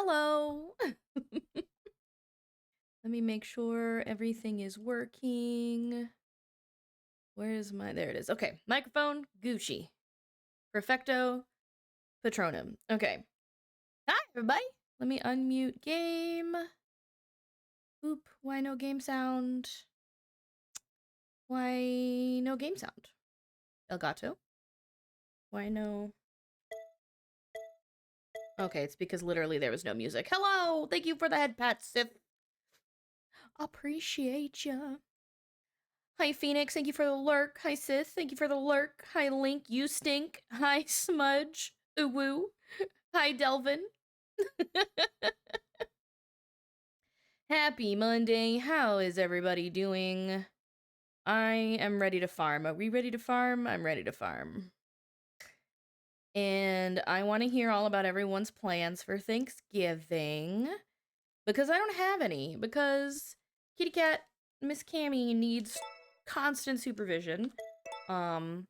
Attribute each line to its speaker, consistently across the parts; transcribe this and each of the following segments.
Speaker 1: Hello. Let me make sure everything is working. Where is my... There it is. Okay. Microphone, Gucci. Perfecto, Patronum. Okay. Hi, everybody. Let me unmute game. Oop. Why no game sound? Why no game sound? Elgato? Why no... Okay, it's because literally there was no music. Hello! Thank you for the head pat, Sith. Appreciate ya. Hi, Phoenix. Thank you for the lurk. Hi, Sith. Thank you for the lurk. Hi, Link. You stink. Hi, Smudge. Uwoo. Hi, Delvin. Happy Monday. How is everybody doing? I am ready to farm. Are we ready to farm? I'm ready to farm. And I want to hear all about everyone's plans for Thanksgiving. Because I don't have any. Because Kitty Cat, Miss Cammy needs constant supervision. And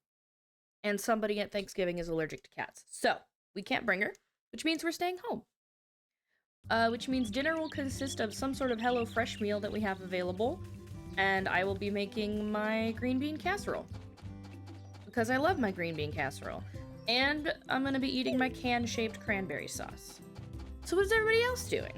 Speaker 1: somebody at Thanksgiving is allergic to cats. So, we can't bring her, which means we're staying home. Which means dinner will consist of some sort of HelloFresh meal that we have available, and I will be making my green bean casserole. Because I love my green bean casserole. And I'm gonna be eating my can-shaped cranberry sauce. So what is everybody else doing?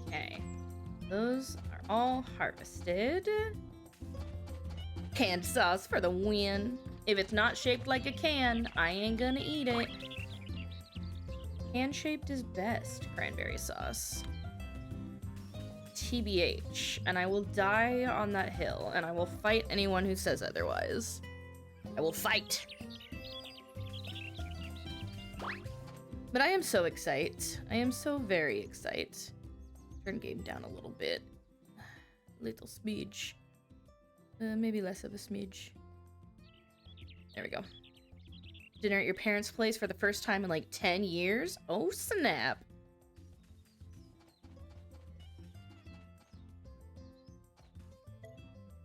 Speaker 1: Okay. Those are all harvested. Canned sauce for the win. If it's not shaped like a can, I ain't gonna eat it. Can-shaped is best, cranberry sauce. TBH, and I will die on that hill, and I will fight anyone who says otherwise. I will fight. But I am so excited. I am so very excited. Turn game down a little bit. Little smidge. Maybe less of a smidge. There we go. Dinner at your parents' place for the first time in like 10 years? Oh, snap.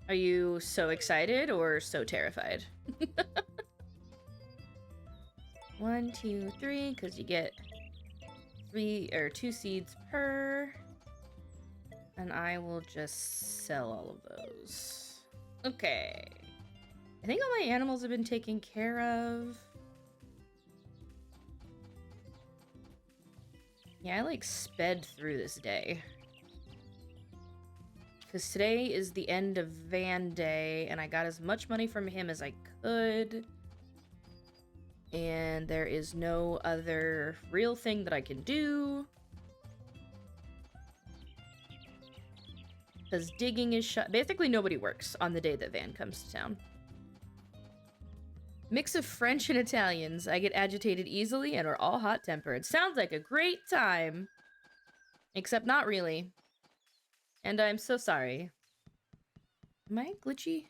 Speaker 1: Are you so excited or so terrified? 1, 2, 3, because you get 2 seeds per. And I will just sell all of those. Okay. I think all my animals have been taken care of. Yeah, I like sped through this day. Because today is the end of Van Day, and I got as much money from him as I could. And there is no other real thing that I can do. Because digging is shut. Basically, nobody works on the day that Van comes to town. Mix of French and Italians. I get agitated easily and are all hot-tempered. Sounds like a great time. Except not really. And I'm so sorry. Am I glitchy?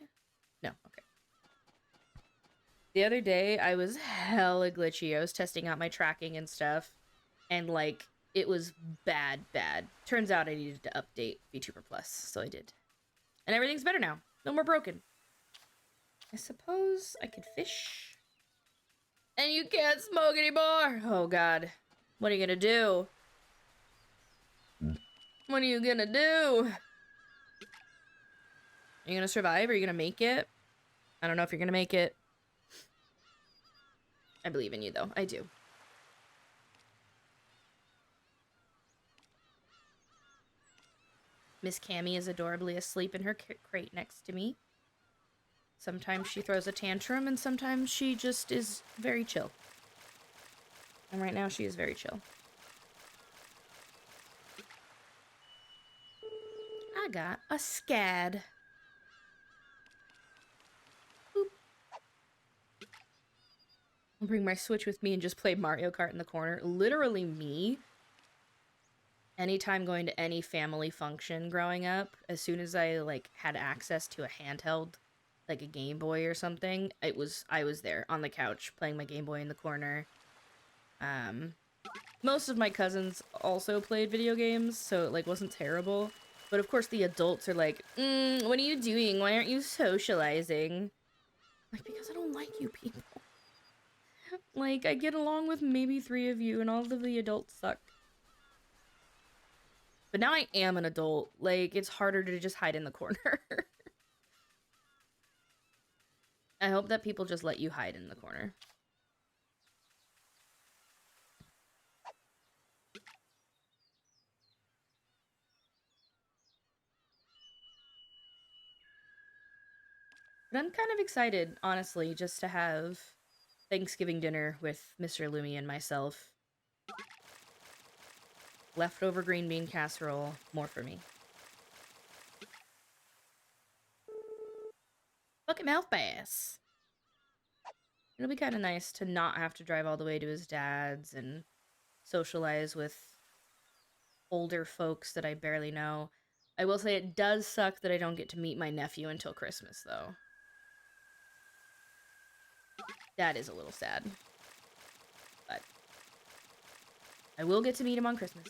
Speaker 1: No, okay. The other day, I was hella glitchy. I was testing out my tracking and stuff. And, like, it was bad. Turns out I needed to update VTuber Plus, so I did. And everything's better now. No more broken. I suppose I could fish. And you can't smoke anymore! Oh, God. What are you gonna do? What are you gonna do? Are you gonna survive? Are you gonna make it? I don't know if you're gonna make it. I believe in you, though. I do. Miss Cammy is adorably asleep in her crate next to me. Sometimes she throws a tantrum, and sometimes she just is very chill. And right now, she is very chill. I got a scad. Boop. I'll bring my Switch with me and just play Mario Kart in the corner. Literally me. Anytime going to any family function growing up, as soon as I, like, had access to a handheld, like a Game Boy or something, I was there on the couch playing my Game Boy in the corner. Most of my cousins also played video games, so it, like, wasn't terrible. But of course the adults are like, what are you doing? Why aren't you socializing? Like, because I don't like you people. Like, I get along with maybe 3 of you and all of the adults suck. But now I am an adult. Like, it's harder to just hide in the corner. I hope that people just let you hide in the corner. But I'm kind of excited, honestly, just to have Thanksgiving dinner with Mr. Lumi and myself. Leftover green bean casserole, more for me. Fucking mouth bass. It'll be kind of nice to not have to drive all the way to his dad's and socialize with older folks that I barely know. I will say it does suck that I don't get to meet my nephew until Christmas, though. That is a little sad. But I will get to meet him on Christmas.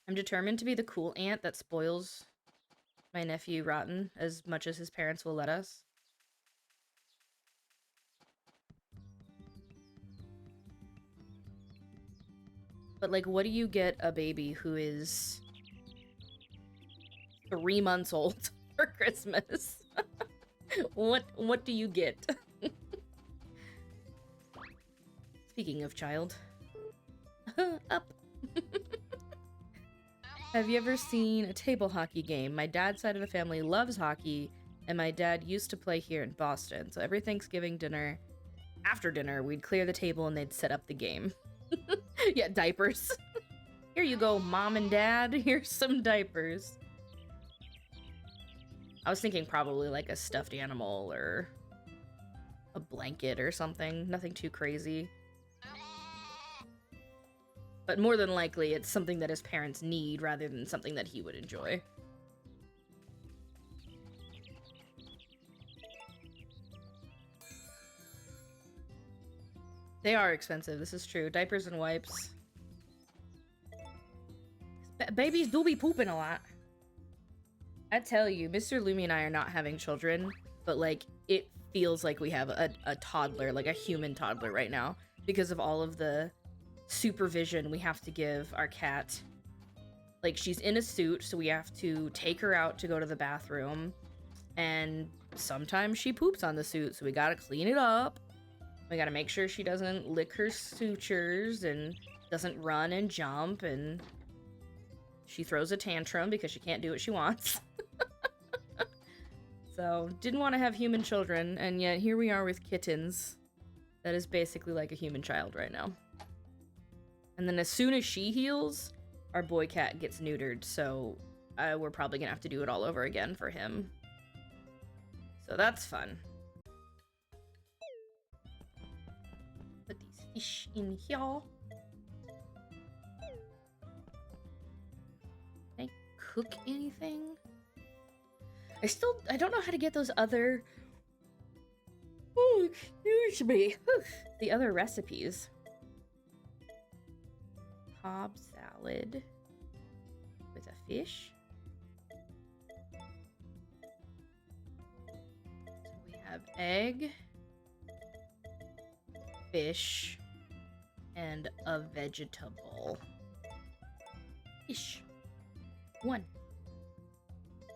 Speaker 1: I'm determined to be the cool aunt that spoils my nephew rotten as much as his parents will let us. But, like, what do you get a baby who is 3 months old for Christmas? What do you get? Speaking of child. Up. Have you ever seen a table hockey game? My dad's side of the family loves hockey, and my dad used to play here in Boston. So every Thanksgiving dinner, after dinner, we'd clear the table and they'd set up the game. Yeah, diapers. Here you go, mom and dad. Here's some diapers. I was thinking probably like a stuffed animal or a blanket or something. Nothing too crazy. But more than likely, it's something that his parents need rather than something that he would enjoy. They are expensive, this is true. Diapers and wipes. Babies do be pooping a lot. I tell you, Mr. Lumi and I are not having children, but, like, it feels like we have a toddler, like a human toddler right now, because of all of the supervision we have to give our cat. Like, she's in a suit, so we have to take her out to go to the bathroom, and sometimes she poops on the suit, so we gotta clean it up. We gotta make sure she doesn't lick her sutures and doesn't run and jump, and she throws a tantrum because she can't do what she wants. So, didn't want to have human children, and yet here we are with kittens. That is basically like a human child right now. And then as soon as she heals, our boy cat gets neutered, so we're probably gonna have to do it all over again for him. So that's fun. Put these fish in here. Can I cook anything? I don't know how to get those other... Oh, excuse me. The other recipes. Cobb salad with a fish. So we have egg, fish, and a vegetable. Fish. 1.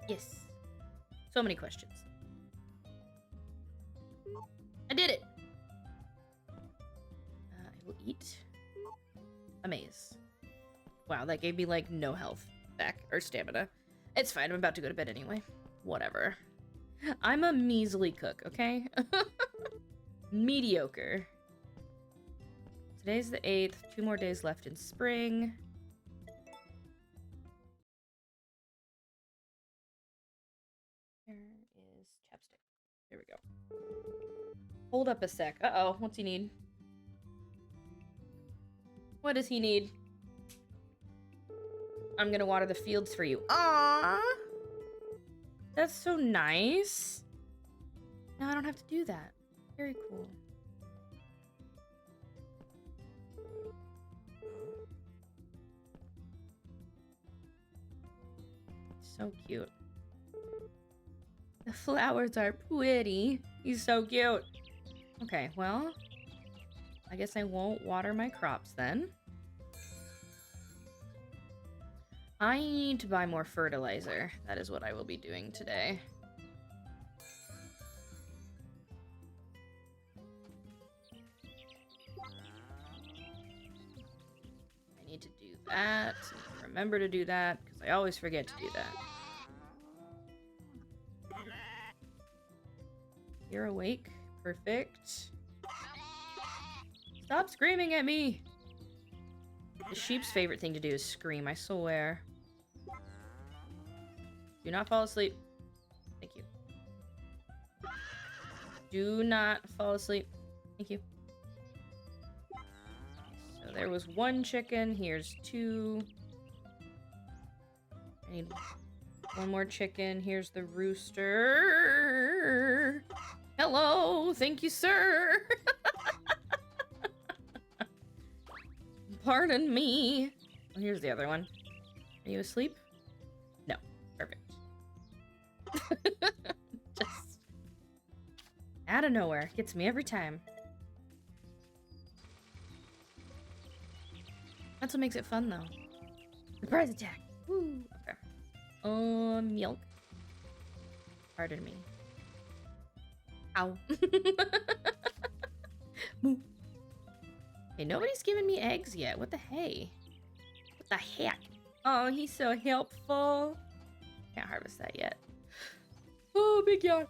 Speaker 1: Yes. So many questions. I did it! I will eat a maze. Wow, that gave me, like, no health back, or stamina. It's fine, I'm about to go to bed anyway. Whatever. I'm a measly cook, okay? Mediocre. Today's the 8th, 2 more days left in spring. There is chapstick. There we go. Hold up a sec. Uh-oh, what's he need? What does he need? I'm gonna water the fields for you. Aww! That's so nice. Now I don't have to do that. Very cool. So cute. The flowers are pretty. He's so cute. Okay, well, I guess I won't water my crops then. I need to buy more fertilizer. That is what I will be doing today. I need to do that. Remember to do that, because I always forget to do that. You're awake. Perfect. Stop screaming at me! The sheep's favorite thing to do is scream, I swear. Do not fall asleep. Thank you. Do not fall asleep. Thank you. So there was one chicken. Here's two. I need one more chicken. Here's the rooster. Hello. Thank you, sir. Pardon me. Oh, here's the other one. Are you asleep? No. Perfect. Just out of nowhere. Gets me every time. That's what makes it fun, though. Surprise attack. Woo. Okay. Milk. Pardon me. Ow. Moo. Hey, nobody's given me eggs yet. What the hey? What the heck? Oh, he's so helpful. Can't harvest that yet. Oh, big yawn.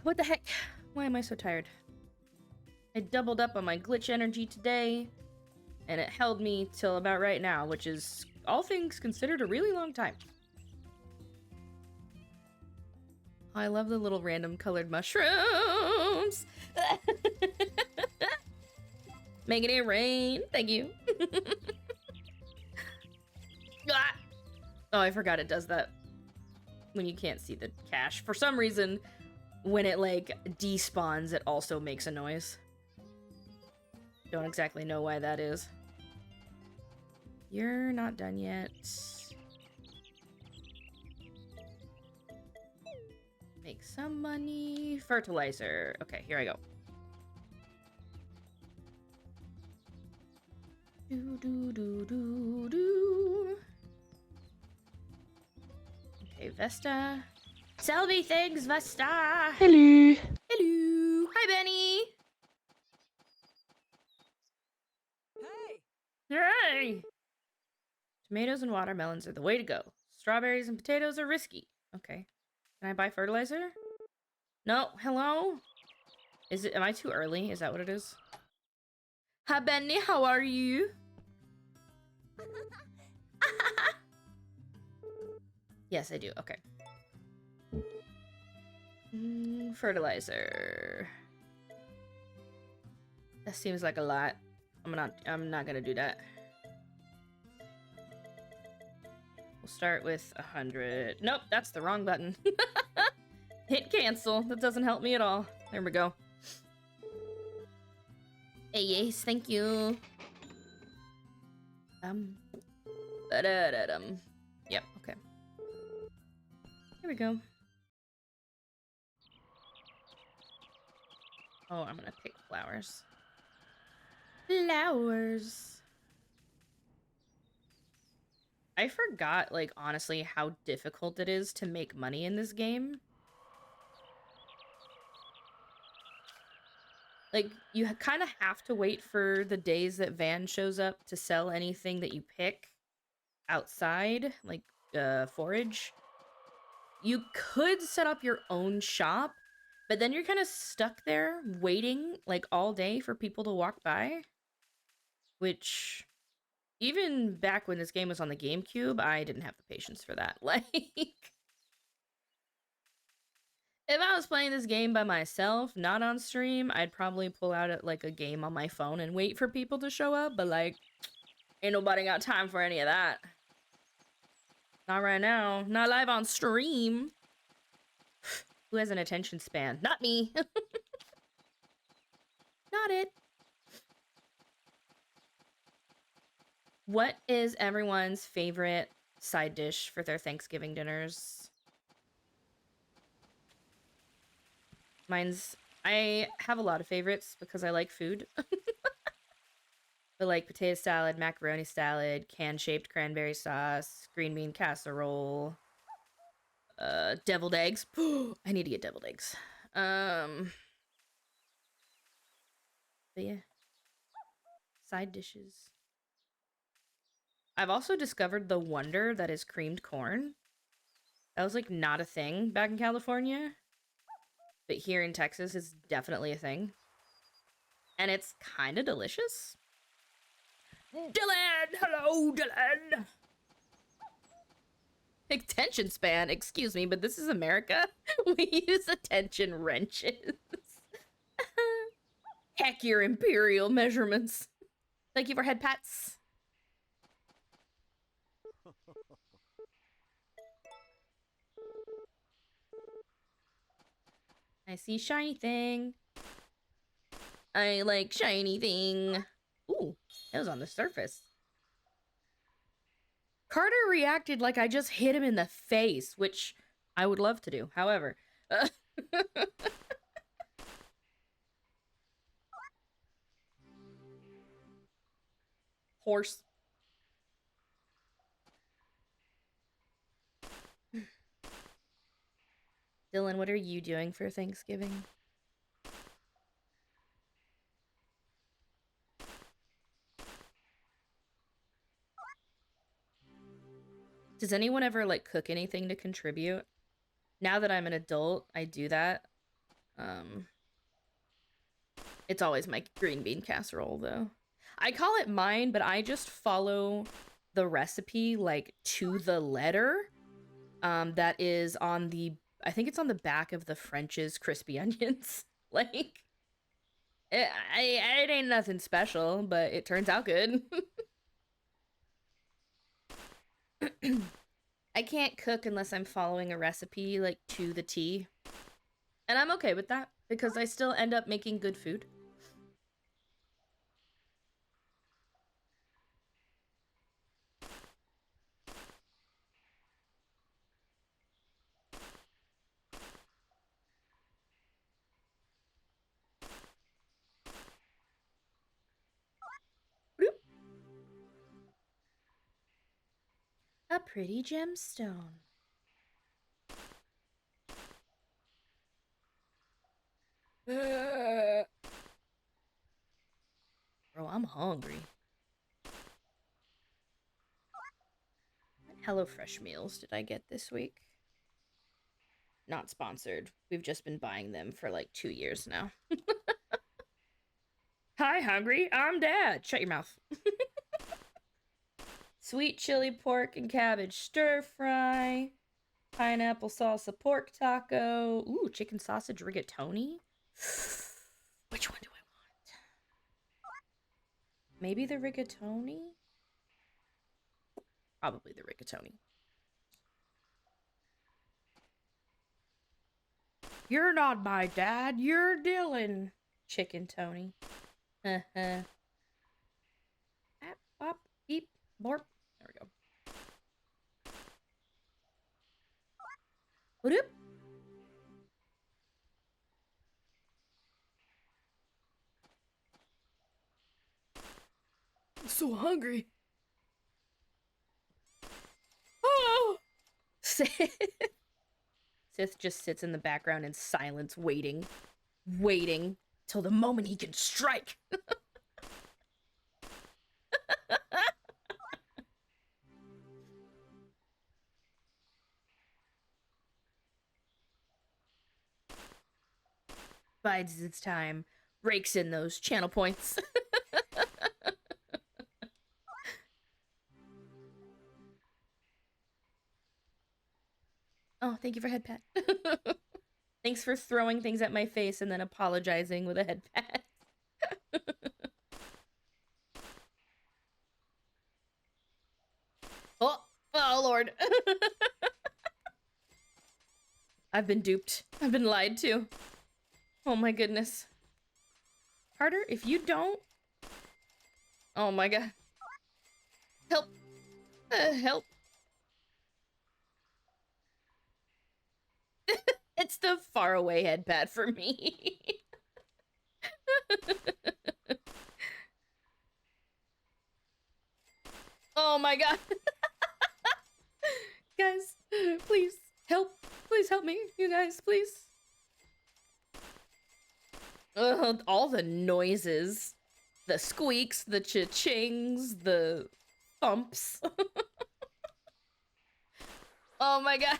Speaker 1: What the heck? Why am I so tired? I doubled up on my glitch energy today, and it held me till about right now, which is, all things considered, a really long time. I love the little random colored mushrooms. Making it rain. Thank you. Oh, I forgot it does that when you can't see the cache. For some reason, when it, like, despawns, it also makes a noise. Don't exactly know why that is. You're not done yet. Make some money. Fertilizer. Okay, here I go. Do do do do do. Okay, Vesta. Sell me things, Vesta.
Speaker 2: Hello.
Speaker 1: Hello. Hi, Benny.
Speaker 3: Hey.
Speaker 1: Hey. Tomatoes and watermelons are the way to go. Strawberries and potatoes are risky. Okay. Can I buy fertilizer? No. Hello? Is it? Am I too early? Is that what it is? Hi, Benny. How are you? Yes, I do. Okay. Fertilizer. That seems like a lot. I'm not gonna do that. We'll start with 100. Nope, that's the wrong button. Hit cancel. That doesn't help me at all. There we go. Hey, yes, thank you. Yep, okay. Here we go. Oh, I'm gonna pick flowers. Flowers. I forgot, like, honestly, how difficult it is to make money in this game. Like, you kind of have to wait for the days that Van shows up to sell anything that you pick outside, like, forage. You could set up your own shop, but then you're kind of stuck there waiting, like, all day for people to walk by. Which, even back when this game was on the GameCube, I didn't have the patience for that. Like, if I was playing this game by myself, not on stream, I'd probably pull out like a game on my phone and wait for people to show up, but like, ain't nobody got time for any of that. Not right now. Not live on stream. Who has an attention span? Not me. Not it. What is everyone's favorite side dish for their Thanksgiving dinners. I have a lot of favorites because I like food. I like potato salad, macaroni salad, can-shaped cranberry sauce, green bean casserole, deviled eggs. I need to get deviled eggs. But yeah. Side dishes. I've also discovered the wonder that is creamed corn. That was like not a thing back in California. But here in Texas, it's definitely a thing. And it's kind of delicious. Dylan! Hello, Dylan! Attention span, excuse me, but this is America. We use attention wrenches. Heck your imperial measurements. Thank you for head pats. I see shiny thing. I like shiny thing. Ooh, that was on the surface. Carter reacted like I just hit him in the face, which I would love to do. However, horse. Dylan, what are you doing for Thanksgiving? Does anyone ever like cook anything to contribute? Now that I'm an adult, I do that. It's always my green bean casserole though. I call it mine, but I just follow the recipe like to the letter. That is on the, I think it's on the back of the French's crispy onions. Like, it ain't nothing special, but it turns out good. I can't cook unless I'm following a recipe, like, to the T. And I'm okay with that, because I still end up making good food. A pretty gemstone. Bro, I'm hungry. What HelloFresh meals did I get this week? Not sponsored. We've just been buying them for like 2 years now. Hi, hungry. I'm Dad. Shut your mouth. Sweet chili pork and cabbage stir fry. Pineapple salsa pork taco. Ooh, chicken sausage rigatoni. Which one do I want? Maybe the rigatoni? Probably the rigatoni. You're not my dad, you're Dylan. Chicken Tony. Bop, bop, beep, borp. There we go. Whoop. I'm so hungry. Oh! Sith just sits in the background in silence, waiting till the moment he can strike. Bides its time, rakes in those channel points. Oh, thank you for head pat. Thanks for throwing things at my face and then apologizing with a head pat. Oh Lord. I've been duped. I've been lied to. Oh my goodness. Carter, if you don't... Oh my god. Help. Help. It's the faraway head pat for me. Oh my god. Guys, please help. Please help me, you guys, please. All the noises. The squeaks, the cha-chings, the thumps. Oh my god.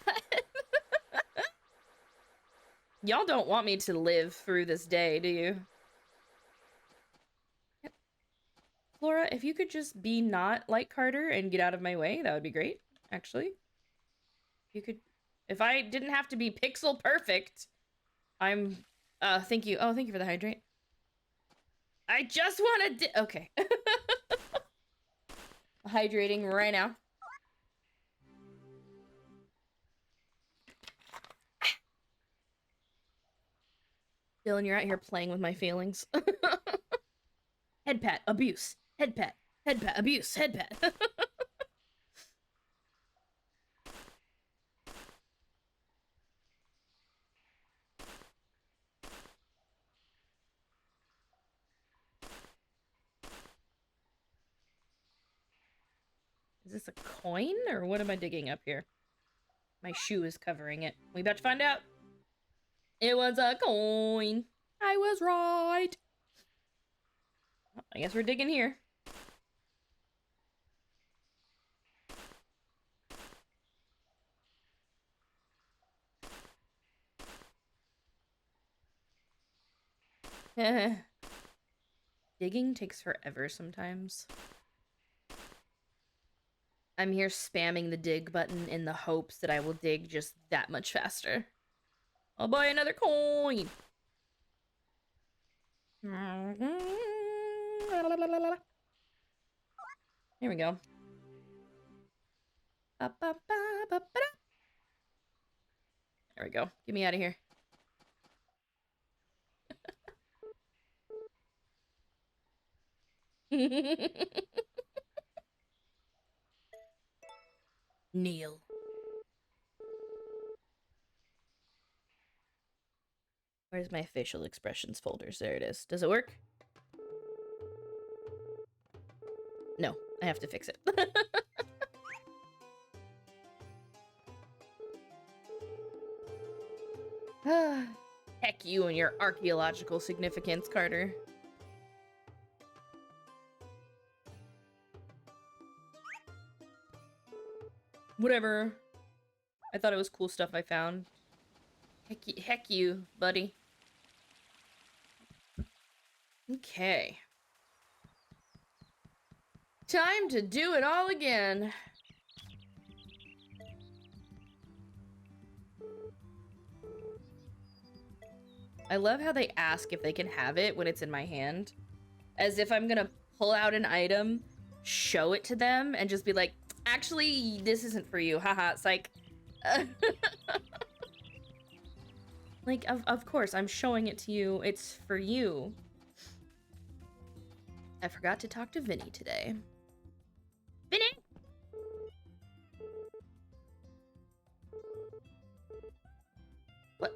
Speaker 1: Y'all don't want me to live through this day, do you? Flora, if you could just be not like Carter and get out of my way, that would be great, actually. You could... If I didn't have to be pixel perfect, I'm... thank you. Oh, thank you for the hydrate. I just want to... Okay. Hydrating right now. Dylan, you're out here playing with my feelings. Head pat, abuse. Head pat, abuse. Head pat. Is this a coin, or what am I digging up here? My shoe is covering it. We about to find out. It was a coin. I was right. Well, I guess we're digging here. Digging takes forever sometimes. I'm here spamming the dig button in the hopes that I will dig just that much faster. I'll buy another coin. Here we go. There we go. Get me out of here. Kneel. Where's my facial expressions folders? There it is. Does it work? No, I have to fix it. Heck you and your archaeological significance, Carter. Whatever. I thought it was cool stuff I found. Heck you, buddy. Okay. Time to do it all again. I love how they ask if they can have it when it's in my hand. As if I'm gonna pull out an item, show it to them, and just be like, actually, this isn't for you. Haha, psych. Like, of course, I'm showing it to you. It's for you. I forgot to talk to Vinny today. Vinny! What?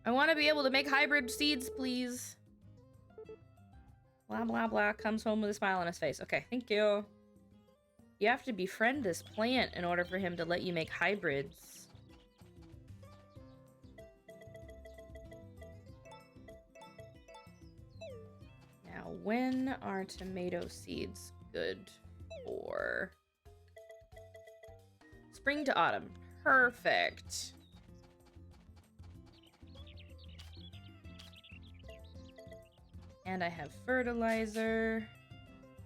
Speaker 1: I want to be able to make hybrid seeds, please. Blah, blah, blah. Comes home with a smile on his face. Okay, thank you. You have to befriend this plant in order for him to let you make hybrids. Now, when are tomato seeds good for? Spring to autumn. Perfect. And I have fertilizer.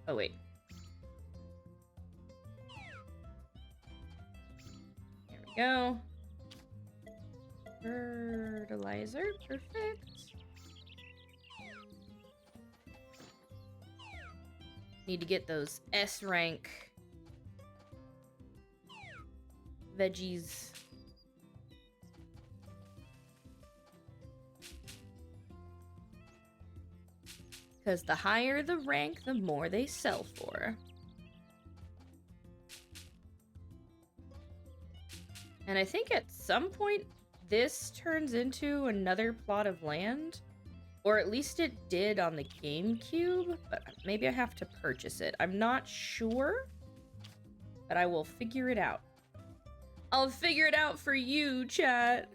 Speaker 1: Oh, wait. There we go. Fertilizer. Perfect. Need to get those S rank veggies. Because the higher the rank, the more they sell for. And I think at some point this turns into another plot of land. Or at least it did on the GameCube, but maybe I have to purchase it. I'm not sure, but I will figure it out. I'll figure it out for you, chat.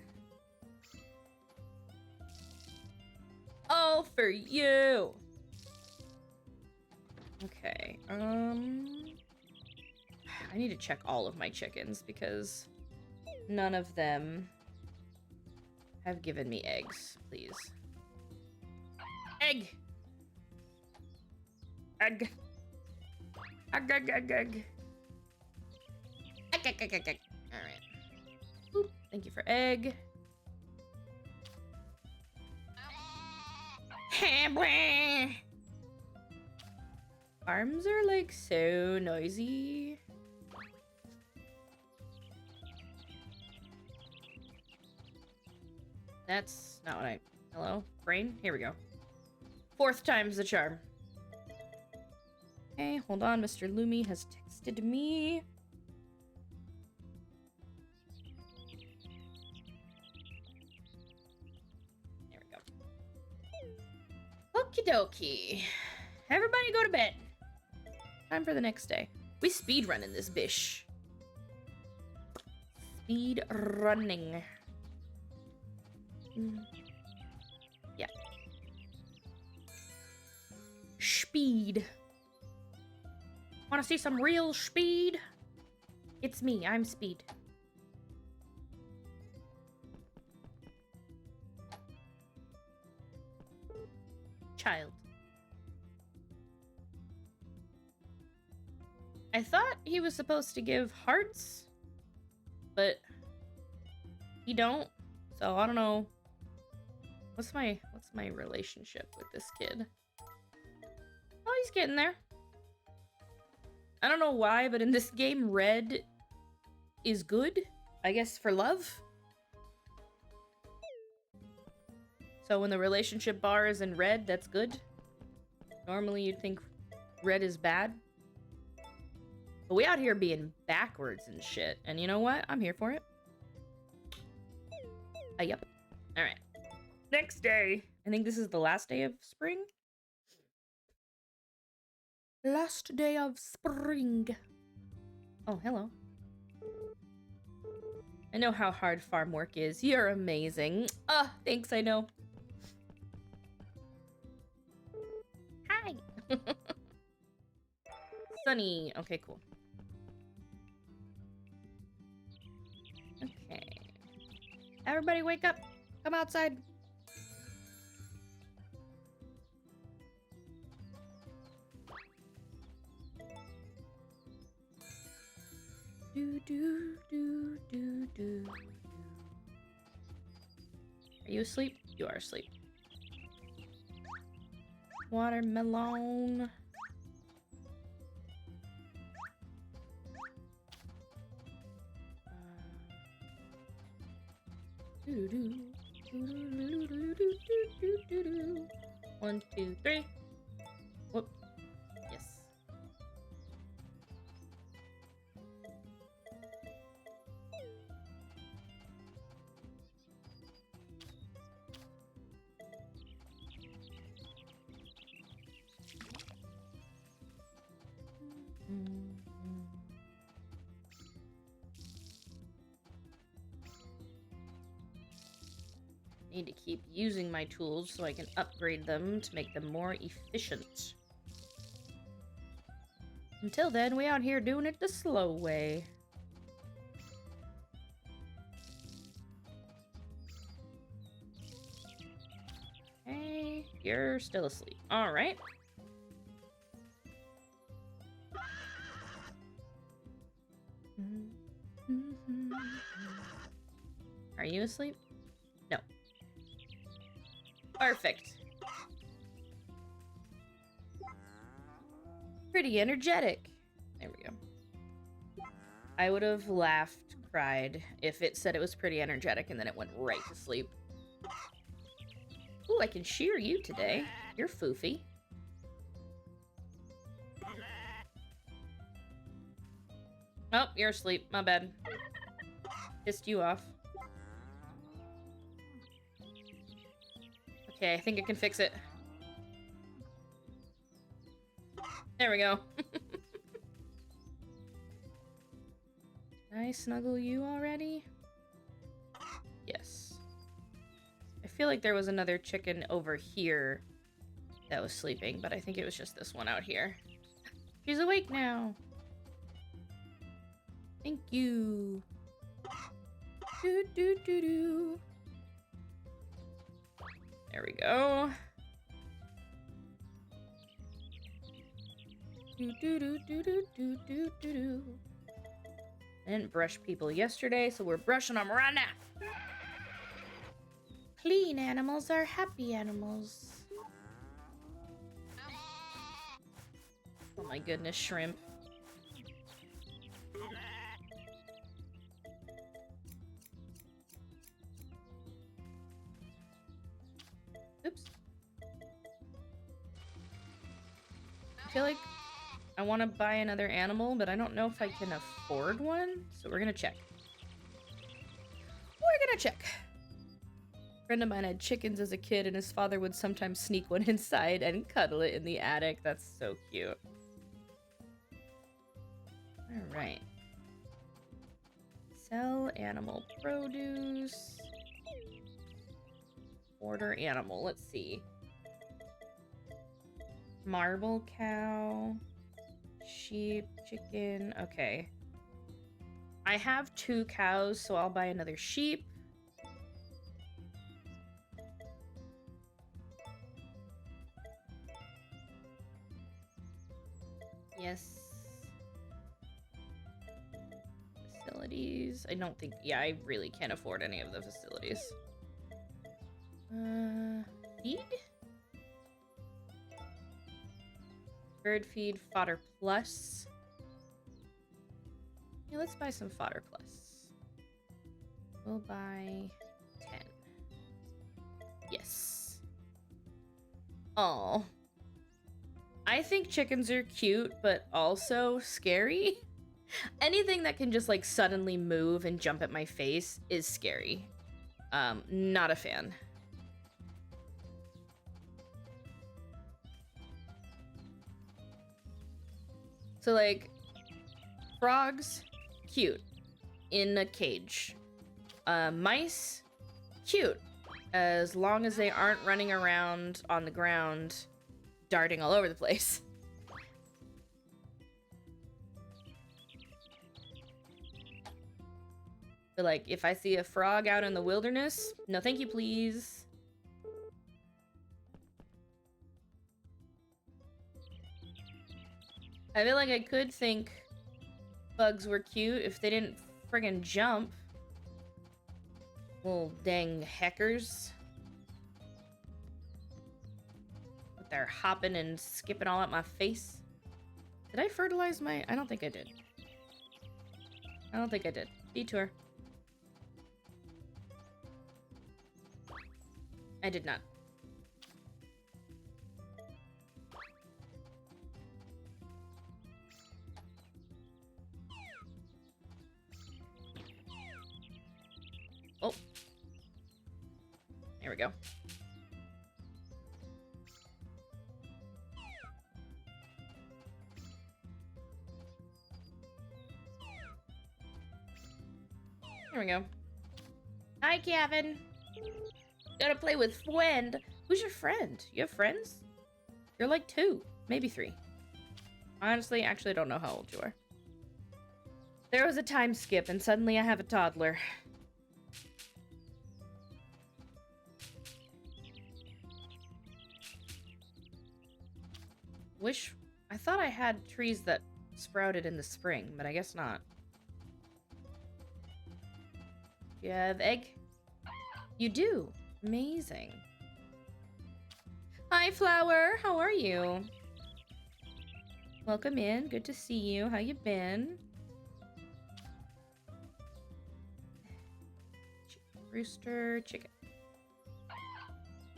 Speaker 1: All for you. Okay, I need to check all of my chickens because none of them have given me eggs, please. Egg! Egg! Egg, egg, egg, egg. Egg, egg, egg, egg, egg. Alright. Boop. Thank you for egg. Arms are like so noisy. That's not what I... Hello? Brain? Here we go. 4th time's the charm. Okay, hold on. Mr. Lumi has texted me. There we go. Okie dokie. Everybody go to bed. Time for the next day. We speed running this bish. Speed running. Yeah. Speed. Want to see some real speed? It's me. I'm Speed. Child. I thought he was supposed to give hearts, but he don't. So I don't know. What's my relationship with this kid? Oh, he's getting there. I don't know why, but in this game, red is good. I guess for love. So when the relationship bar is in red, that's good. Normally you'd think red is bad. But we out here being backwards and shit. And you know what? I'm here for it. Yep. Alright. Next day. I think this is the last day of spring. Last day of spring. Oh, hello. I know how hard farm work is. You're amazing. Thanks, I know. Hi. Sunny. Okay, cool. Okay. Everybody wake up. Come outside. Do, do, do, do, do. Are you asleep? You are asleep. Watermelon. Do, do, do, do, do, do, do, do, do, do. 1, 2, 3. Whoop. Yes. Need to keep using my tools so I can upgrade them to make them more efficient. Until then, we out here doing it the slow way. Hey, you're still asleep. All right. Are you asleep? No. Perfect. Pretty energetic. There we go. I would have laughed, cried, if it said it was pretty energetic and then it went right to sleep. Ooh, I can shear you today. You're foofy. Oh, you're asleep. My bad. Pissed you off. Okay, I think I can fix it. There we go. Did I snuggle you already? Yes. I feel like there was another chicken over here that was sleeping, but I think it was just this one out here. She's awake now. Thank you. Do do do do. There we go. Do do do do do do do do. I didn't brush people yesterday, so we're brushing them right now. Clean animals are happy animals. Oh my goodness, shrimp. Oops. I feel like I want to buy another animal, but I don't know if I can afford one, so we're gonna check. We're gonna check. A friend of mine had chickens as a kid, and his father would sometimes sneak one inside and cuddle it in the attic. That's so cute. All right. Sell animal produce. Order animal. Let's see. Marble cow. Sheep, chicken. Okay. I have 2 cows, so I'll buy another sheep. Yes. Facilities. I don't think... Yeah, I really can't afford any of the facilities. Feed? Bird feed, fodder plus. Yeah, let's buy some fodder plus. We'll buy 10. Yes. Oh. I think chickens are cute, but also scary. Anything that can just like suddenly move and jump at my face is scary. Not a fan. So like, frogs, cute, in a cage. Mice, cute, as long as they aren't running around on the ground, darting all over the place. But like, if I see a frog out in the wilderness, no thank you, please. I feel like I could think bugs were cute if they didn't friggin' jump. Little dang heckers. They're hopping and skipping all at my face. Did I fertilize my... I don't think I did. I don't think I did. Detour. I did not. Oh. There we go. There we go. Hi, Kevin. Gotta play with friend. Who's your friend? You have friends? You're like 2, maybe 3. Honestly, actually, I don't know how old you are. There was a time skip, and suddenly I have a toddler. I thought I had trees that sprouted in the spring, but I guess not. You have egg? You do. Amazing. Hi, Flower. How are you? Welcome in. Good to see you. How you been? Rooster, chicken.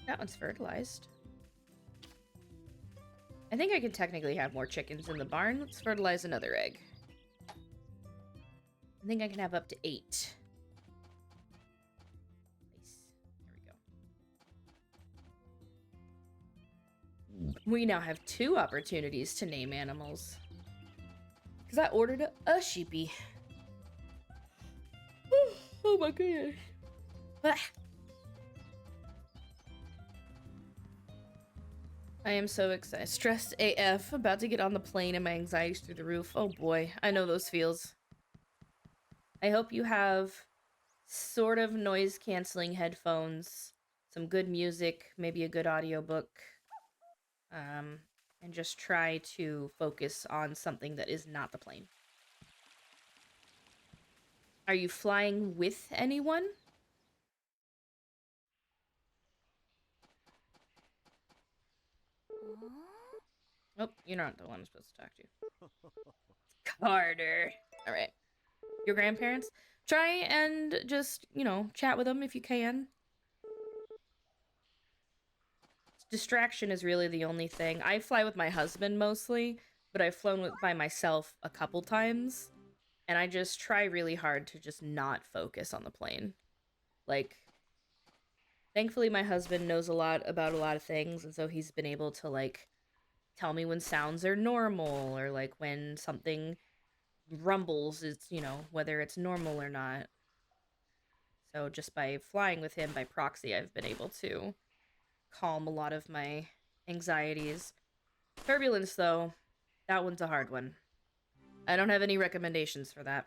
Speaker 1: That one's fertilized. I think I can technically have more chickens in the barn. Let's fertilize another egg. I think I can have up to 8. We now have 2 opportunities to name animals. Because I ordered a sheepy. Oh my goodness. I am so excited. Stressed AF. About to get on the plane and my anxiety's through the roof. Oh boy, I know those feels. I hope you have sort of noise canceling headphones, some good music, maybe a good audiobook, and just try to focus on something that is not the plane. Are you flying with anyone? Oh, you're not the one I'm supposed to talk to. Carter. All right. Your grandparents? Try and just, chat with them if you can. Distraction is really the only thing. I fly with my husband mostly, but I've flown by myself a couple times, and I just try really hard to just not focus on the plane. Like, thankfully my husband knows a lot about a lot of things, and so he's been able to, like, tell me when sounds are normal, or, like, when something rumbles, it's, whether it's normal or not. So just by flying with him by proxy, I've been able to calm a lot of my anxieties. Turbulence, though, that one's a hard one. I don't have any recommendations for that.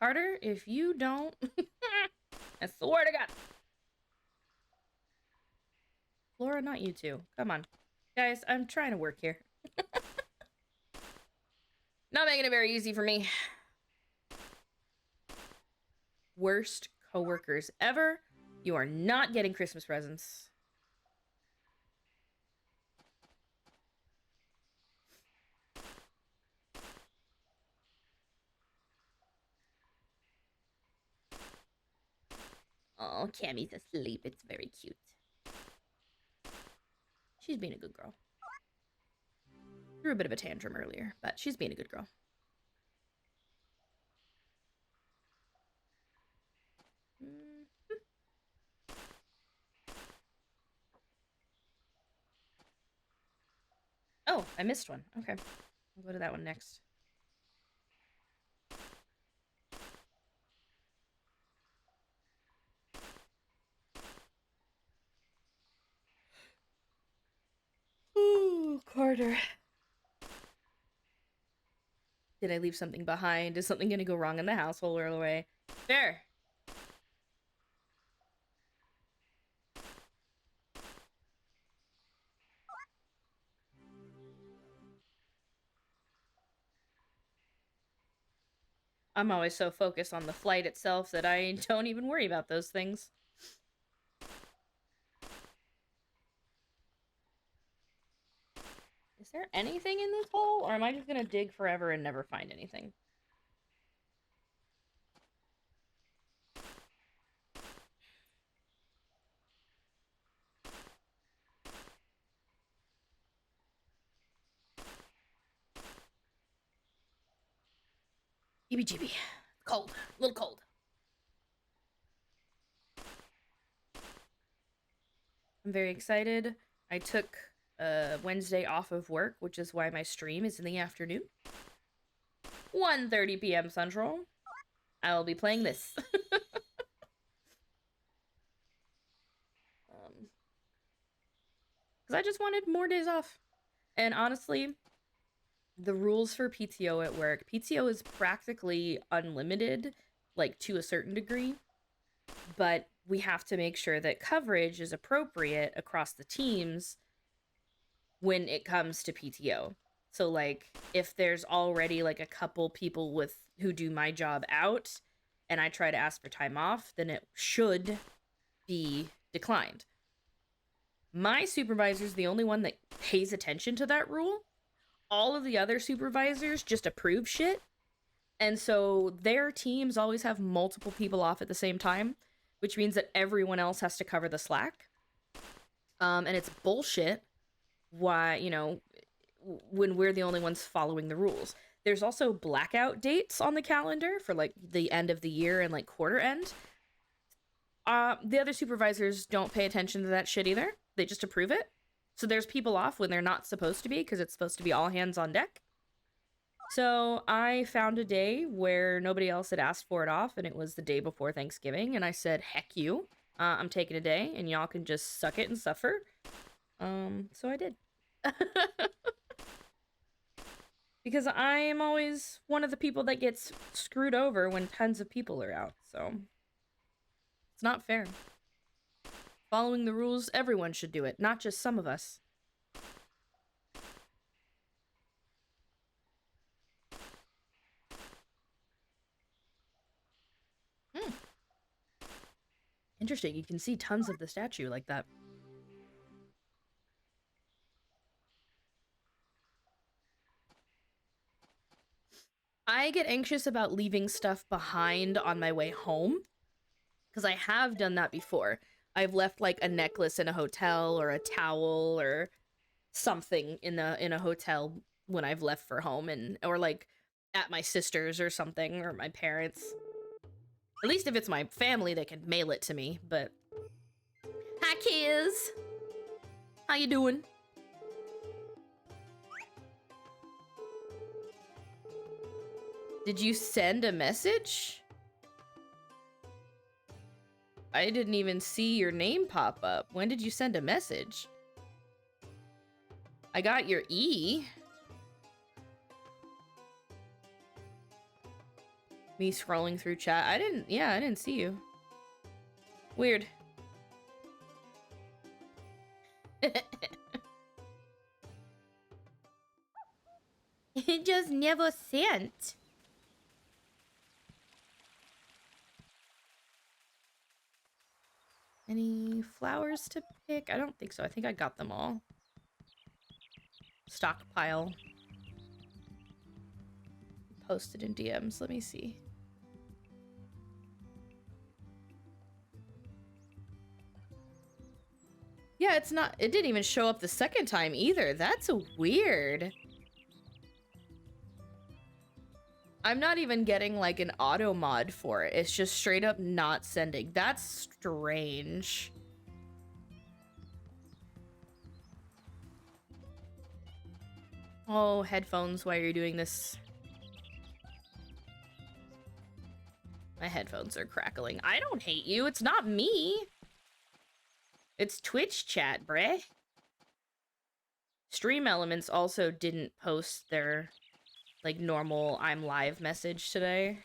Speaker 1: Carter, if you don't... I swear to God. Laura, not you two. Come on. Guys, I'm trying to work here. Not making it very easy for me. Worst coworkers ever. You are not getting Christmas presents. Oh, Cammy's asleep. It's very cute. She's being a good girl. Threw a bit of a tantrum earlier, but she's being a good girl. Oh, I missed one. Okay. I'll go to that one next. Ooh, Carter. Did I leave something behind? Is something gonna go wrong in the household or away? There. I'm always so focused on the flight itself that I don't even worry about those things. Is there anything in this hole, or am I just gonna dig forever and never find anything? EBGB. Cold. A little cold. I'm very excited. I took Wednesday off of work, which is why my stream is in the afternoon. 1:30 p.m. Central. I will be playing this. Because I just wanted more days off. And honestly, the rules for PTO at work, PTO is practically unlimited, like to a certain degree, but we have to make sure that coverage is appropriate across the teams when it comes to PTO. So, like, if there's already like a couple people who do my job out and I try to ask for time off, then it should be declined. My supervisor's the only one that pays attention to that rule. All of the other supervisors just approve shit. And so their teams always have multiple people off at the same time, which means that everyone else has to cover the slack. And it's bullshit why, when we're the only ones following the rules. There's also blackout dates on the calendar for like the end of the year and like quarter end. The other supervisors don't pay attention to that shit either. They just approve it. So there's people off when they're not supposed to be, because it's supposed to be all hands on deck. So I found a day where nobody else had asked for it off, and it was the day before Thanksgiving, and I said, heck you. I'm taking a day, and y'all can just suck it and suffer. So I did. Because I'm always one of the people that gets screwed over when tons of people are out, so it's not fair. Following the rules, everyone should do it, not just some of us. Interesting, you can see tons of the statue like that. I get anxious about leaving stuff behind on my way home, because I have done that before. I've left like a necklace in a hotel or a towel or something in a hotel when I've left for home, and or like at my sister's or something, or my parents'. At least if it's my family, they can mail it to me, but... Hi, kids! How you doing? Did you send a message? I didn't even see your name pop up. When did you send a message? I got your E. Me scrolling through chat. I didn't see you. Weird. It just never sent. Any flowers to pick? I don't think so. I think I got them all. Stockpile. Posted in DMs. Let me see. Yeah, it's not... It didn't even show up the second time either. That's weird. I'm not even getting, like, an auto mod for it. It's just straight up not sending. That's strange. Oh, headphones, why are you doing this? My headphones are crackling. I don't hate you. It's not me. It's Twitch chat, bruh. Stream Elements also didn't post their, like, normal I'm live message today.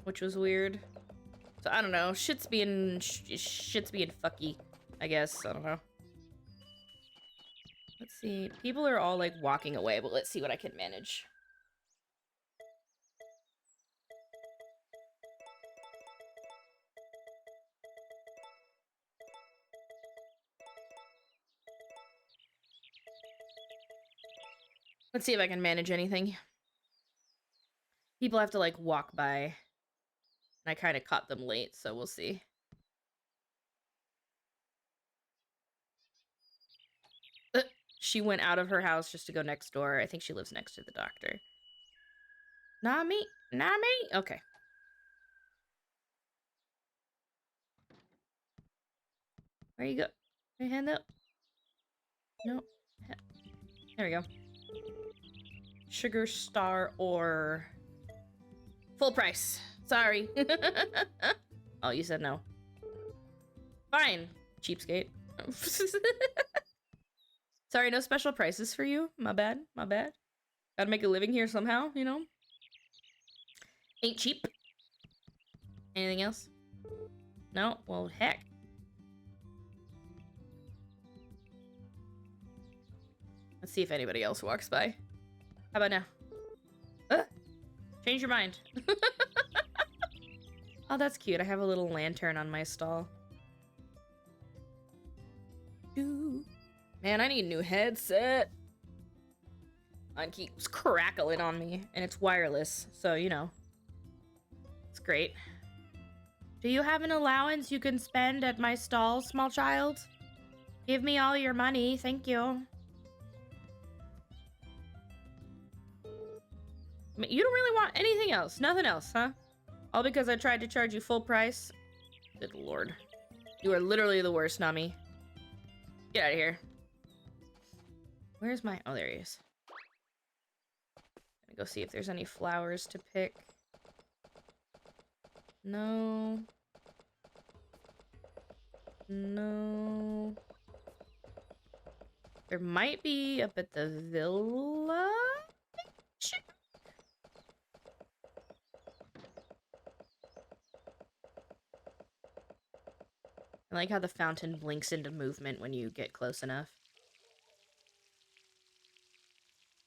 Speaker 1: Which was weird. So, I don't know. Shit's being fucky, I guess. I don't know. Let's see. People are all, like, walking away, but let's see what I can manage. Let's see if I can manage anything. People have to, like, walk by. And I kind of caught them late, so we'll see. She went out of her house just to go next door. I think she lives next to the doctor. Not me? Not me? Okay. Where you go? Your hand up? No. There we go. Sugar Star or... Full price. Sorry. Oh, you said no. Fine. Cheapskate. Sorry, no special prices for you. My bad. My bad. Gotta make a living here somehow, you know? Ain't cheap. Anything else? No? Well, heck. Let's see if anybody else walks by. How about now? Change your mind. Oh, that's cute. I have a little lantern on my stall. Man, I need a new headset. Mine keeps crackling on me, and it's wireless, so, you know. It's great. Do you have an allowance you can spend at my stall, small child? Give me all your money, thank you. You don't really want anything else. Nothing else, huh? All because I tried to charge you full price? Good lord. You are literally the worst, Nami. Get out of here. Where's my... Oh, there he is. Gonna go see if there's any flowers to pick. No. No. There might be up at the villa? I like how the fountain blinks into movement when you get close enough.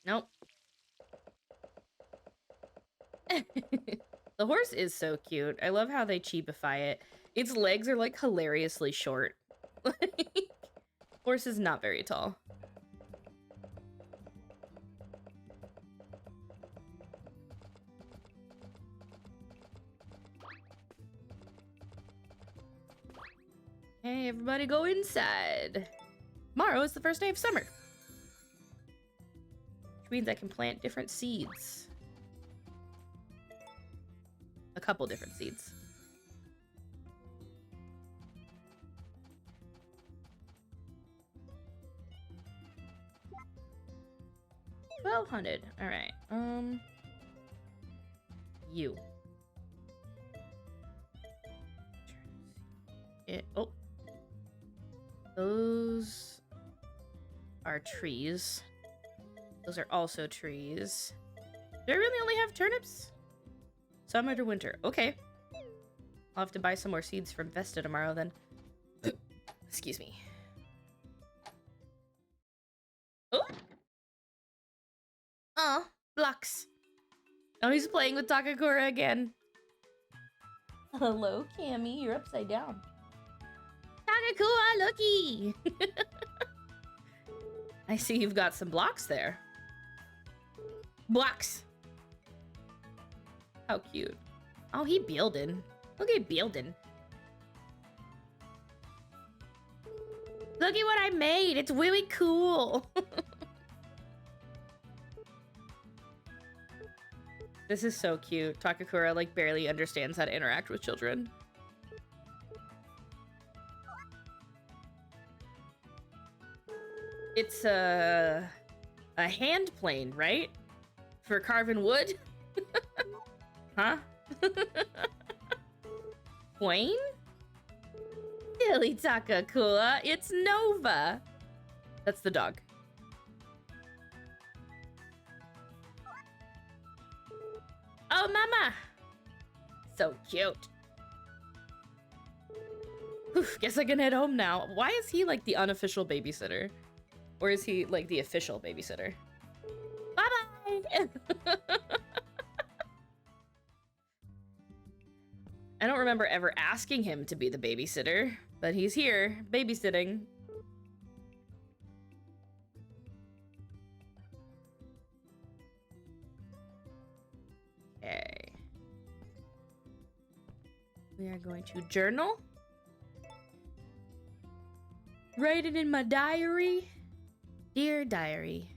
Speaker 1: Nope. The horse is so cute. I love how they cheapify it. Its legs are like hilariously short. Horse is not very tall. Hey, everybody go inside. Tomorrow is the first day of summer. Which means I can plant different seeds. A couple different seeds. $1,200. All right. You. Oh. Those are trees. Those are also trees. Do I really only have turnips? Summer to winter. Okay. I'll have to buy some more seeds from Vesta tomorrow then. Excuse me. Oh! Oh, blocks. Oh, he's playing with Takakura again. Hello, Cammy. You're upside down. Takakura, looky! I see you've got some blocks there. Blocks! How cute. Oh, he building. Look at building. Look at what I made. It's really cool. This is so cute. Takakura, like, barely understands how to interact with children. It's a hand plane, right? For carving wood? Huh? Queen? Silly Takakura, it's Nova. That's the dog. Oh, mama! So cute. Oof, guess I can head home now. Why is he like the unofficial babysitter? Or is he like the official babysitter? Bye-bye! I don't remember ever asking him to be the babysitter, but he's here, babysitting. Okay. We are going to journal. Write it in my diary. Dear diary.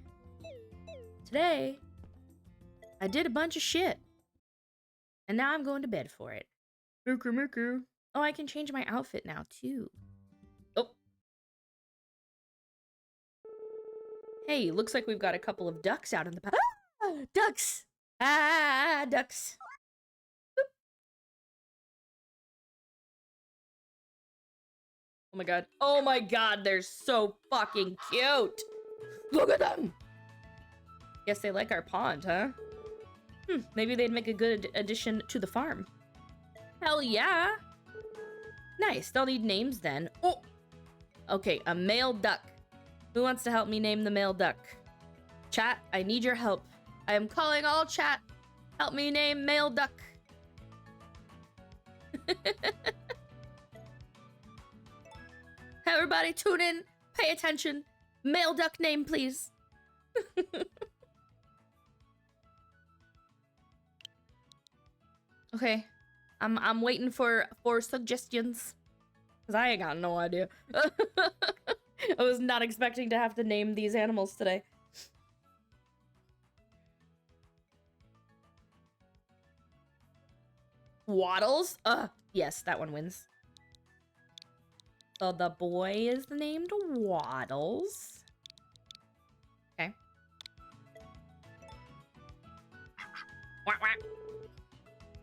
Speaker 1: Today, I did a bunch of shit. And now I'm going to bed for it. Mooker, mooker. Oh, I can change my outfit now, too. Oh. Hey, looks like we've got a couple of ducks out in the... Ah! Ducks! Ah, ducks. Boop. Oh my god. Oh my god, they're so fucking cute! Look at them! Guess they like our pond, huh? Maybe they'd make a good addition to the farm. Hell yeah! Nice, they'll need names then. Oh! Okay, a male duck. Who wants to help me name the male duck? Chat, I need your help. I am calling all chat. Help me name male duck. Everybody tune in. Pay attention. Male duck name, please. Okay. I'm waiting for suggestions. Because I ain't got no idea. I was not expecting to have to name these animals today. Waddles? Yes, that one wins. So the boy is named Waddles. Okay.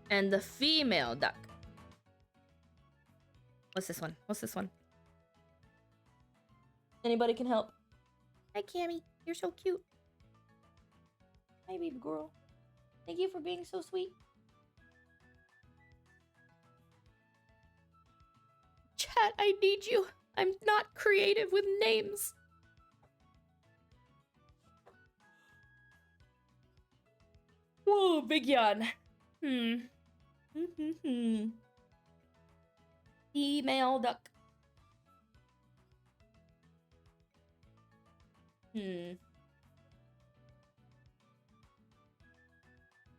Speaker 1: And the female duck. What's this one? What's this one? Anybody can help. Hi, Cammy. You're so cute. Hi, baby girl. Thank you for being so sweet. Chat, I need you. I'm not creative with names. Whoa, big yawn. Female duck.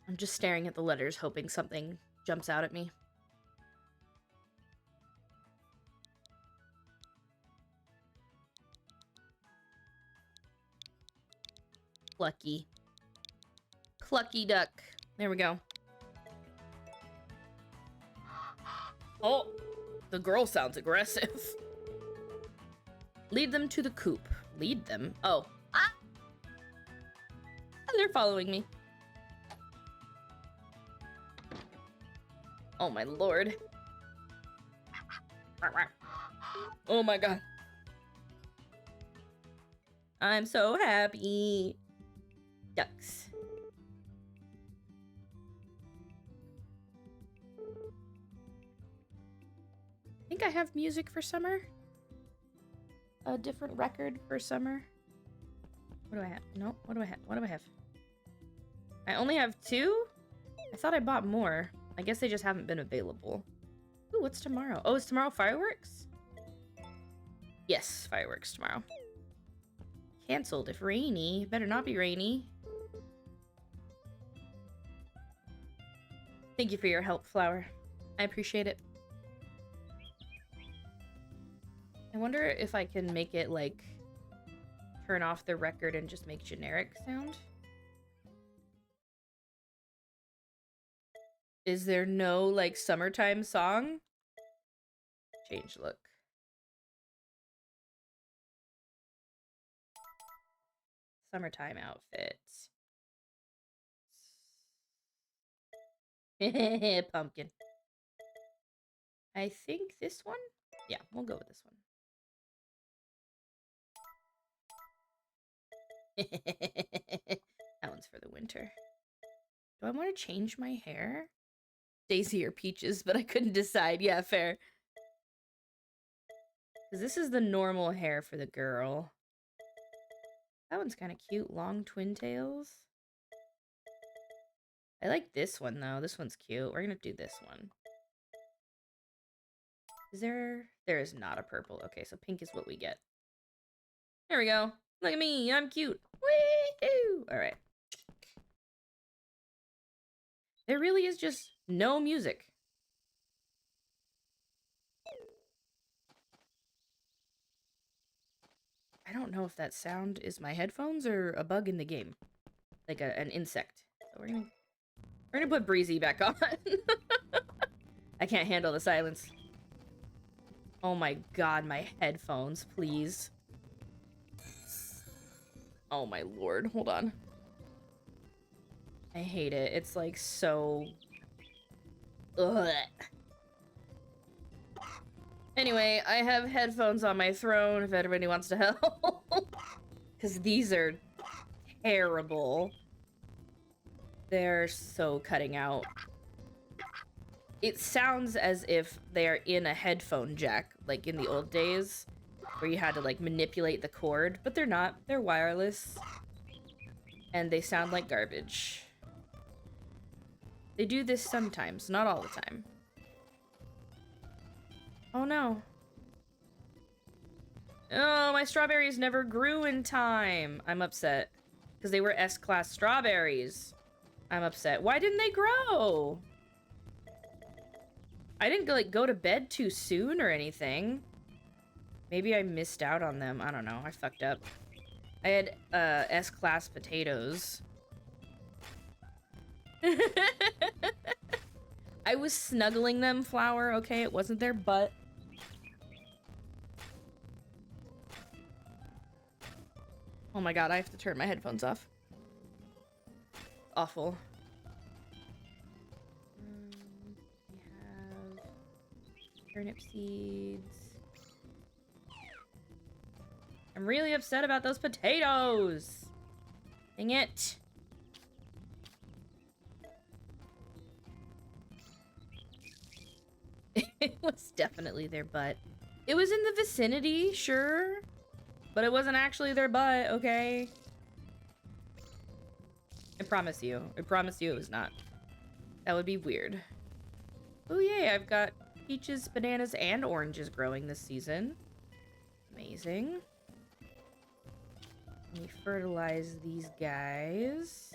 Speaker 1: I'm just staring at the letters, hoping something jumps out at me. Clucky. Clucky duck. There we go. Oh, the girl sounds aggressive. Lead them to the coop. Lead them? Oh. Ah! They're following me. Oh my lord. Oh my god. I'm so happy. Ducks. I think I have music for summer. A different record for summer. What do I have? No, what do I have? What do I have? I only have 2? I thought I bought more. I guess they just haven't been available. Ooh, what's tomorrow? Oh, is tomorrow fireworks? Yes, fireworks tomorrow. Cancelled if rainy. Better not be rainy. Thank you for your help, Flower. I appreciate it. I wonder if I can make it, like, turn off the record and just make generic sound. Is there no, like, summertime song? Change look. Summertime outfit. Pumpkin. I think this one? Yeah, we'll go with this one. That one's for the winter. Do I want to change my hair? Daisy or Peaches, but I couldn't decide. Yeah, fair. Because this is the normal hair for the girl. That one's kind of cute. Long twin tails. I like this one, though. This one's cute. We're going to do this one. Is there... There is not a purple. Okay, so pink is what we get. There we go. Look at me. I'm cute. Woo! All right. There really is just no music. I don't know if that sound is my headphones or a bug in the game. Like an insect. So we're gonna put Breezy back on. I can't handle the silence. Oh my god, my headphones, please. Oh my lord, hold on. I hate it. It's like so... Ugh. Anyway, I have headphones on my throne if anybody wants to help. Because these are terrible. They're so cutting out. It sounds as if they're in a headphone jack, like in the old days, where you had to, like, manipulate the cord. But they're not. They're wireless. And they sound like garbage. They do this sometimes, not all the time. Oh no. Oh, my strawberries never grew in time. I'm upset. Because they were S-class strawberries. I'm upset. Why didn't they grow? I didn't like go to bed too soon or anything. Maybe I missed out on them. I don't know. I fucked up. I had S-class potatoes. I was snuggling them, Flower, okay? It wasn't their butt. Oh my god, I have to turn my headphones off. Awful. We have turnip seeds. I'm really upset about those potatoes. Dang it. It was definitely their butt. It was in the vicinity, sure. But it wasn't actually their butt, okay? I promise you. I promise you it was not. That would be weird. Oh yay, I've got peaches, bananas, and oranges growing this season. Amazing. Let me fertilize these guys.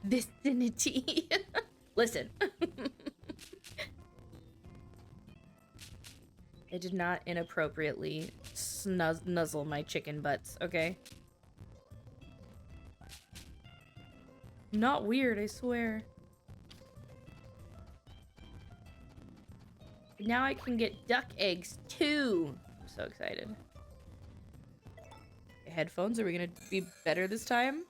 Speaker 1: Vicinity. Listen. I did not inappropriately nuzzle my chicken butts, okay? Not weird, I swear. Now I can get duck eggs too. I'm so excited. Headphones, are we gonna be better this time?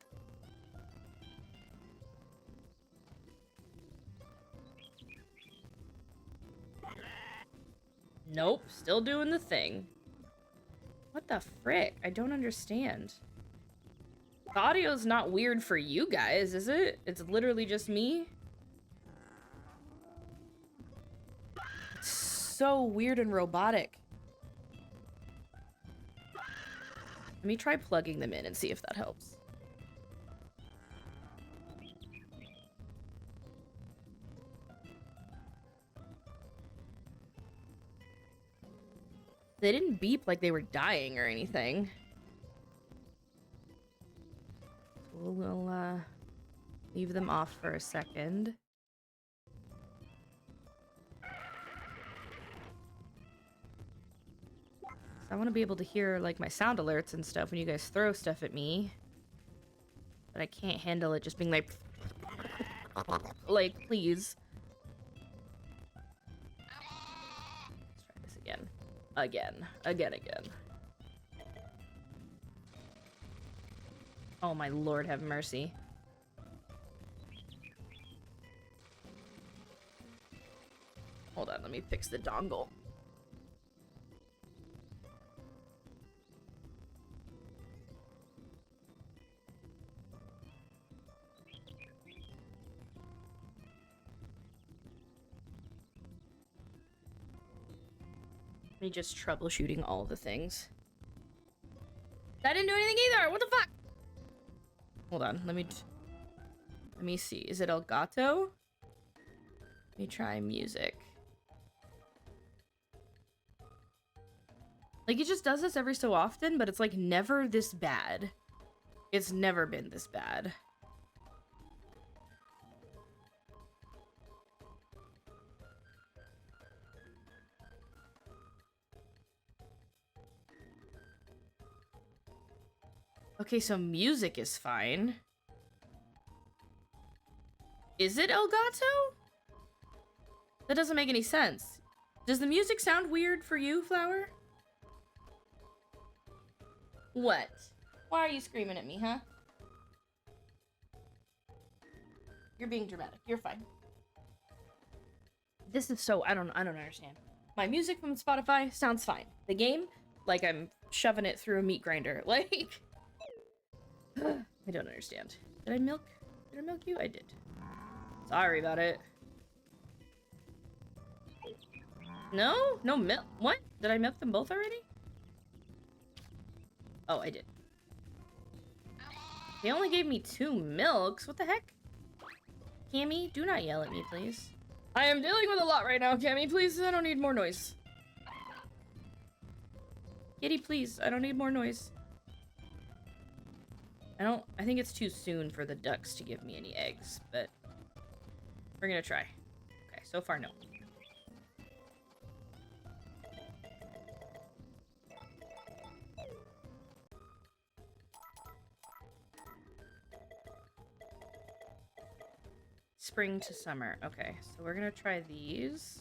Speaker 1: Nope, still doing the thing. What the frick? I don't understand. The audio's not weird for you guys, is it? It's literally just me? It's so weird and robotic. Let me try plugging them in and see if that helps. They didn't beep like they were dying or anything. So we'll leave them off for a second. So I want to be able to hear like my sound alerts and stuff when you guys throw stuff at me. But I can't handle it just being like please. Let's try this again. Again. Oh my lord, have mercy. Hold on, let me fix the dongle. Me just troubleshooting all the things. I didn't do anything either. What the fuck? Hold on. Let me see. Is it Elgato? Let me try music. Like, it just does this every so often, but it's like never this bad. It's never been this bad. Okay, so music is fine. Is it Elgato? That doesn't make any sense. Does the music sound weird for you, Flower? What? Why are you screaming at me, huh? You're being dramatic. You're fine. This is so... I don't understand. My music from Spotify sounds fine. The game, like I'm shoving it through a meat grinder. Like... I don't understand. Did I milk you? I did. Sorry about it. No? No milk? What? Did I milk them both already? Oh, I did. They only gave me 2 milks. What the heck? Cammy, do not yell at me, please. I am dealing with a lot right now, Cammy. Please, I don't need more noise. Kitty, please, I don't need more noise. I think it's too soon for the ducks to give me any eggs, but we're gonna try. Okay, so far, no. Spring to summer. Okay, so we're gonna try these.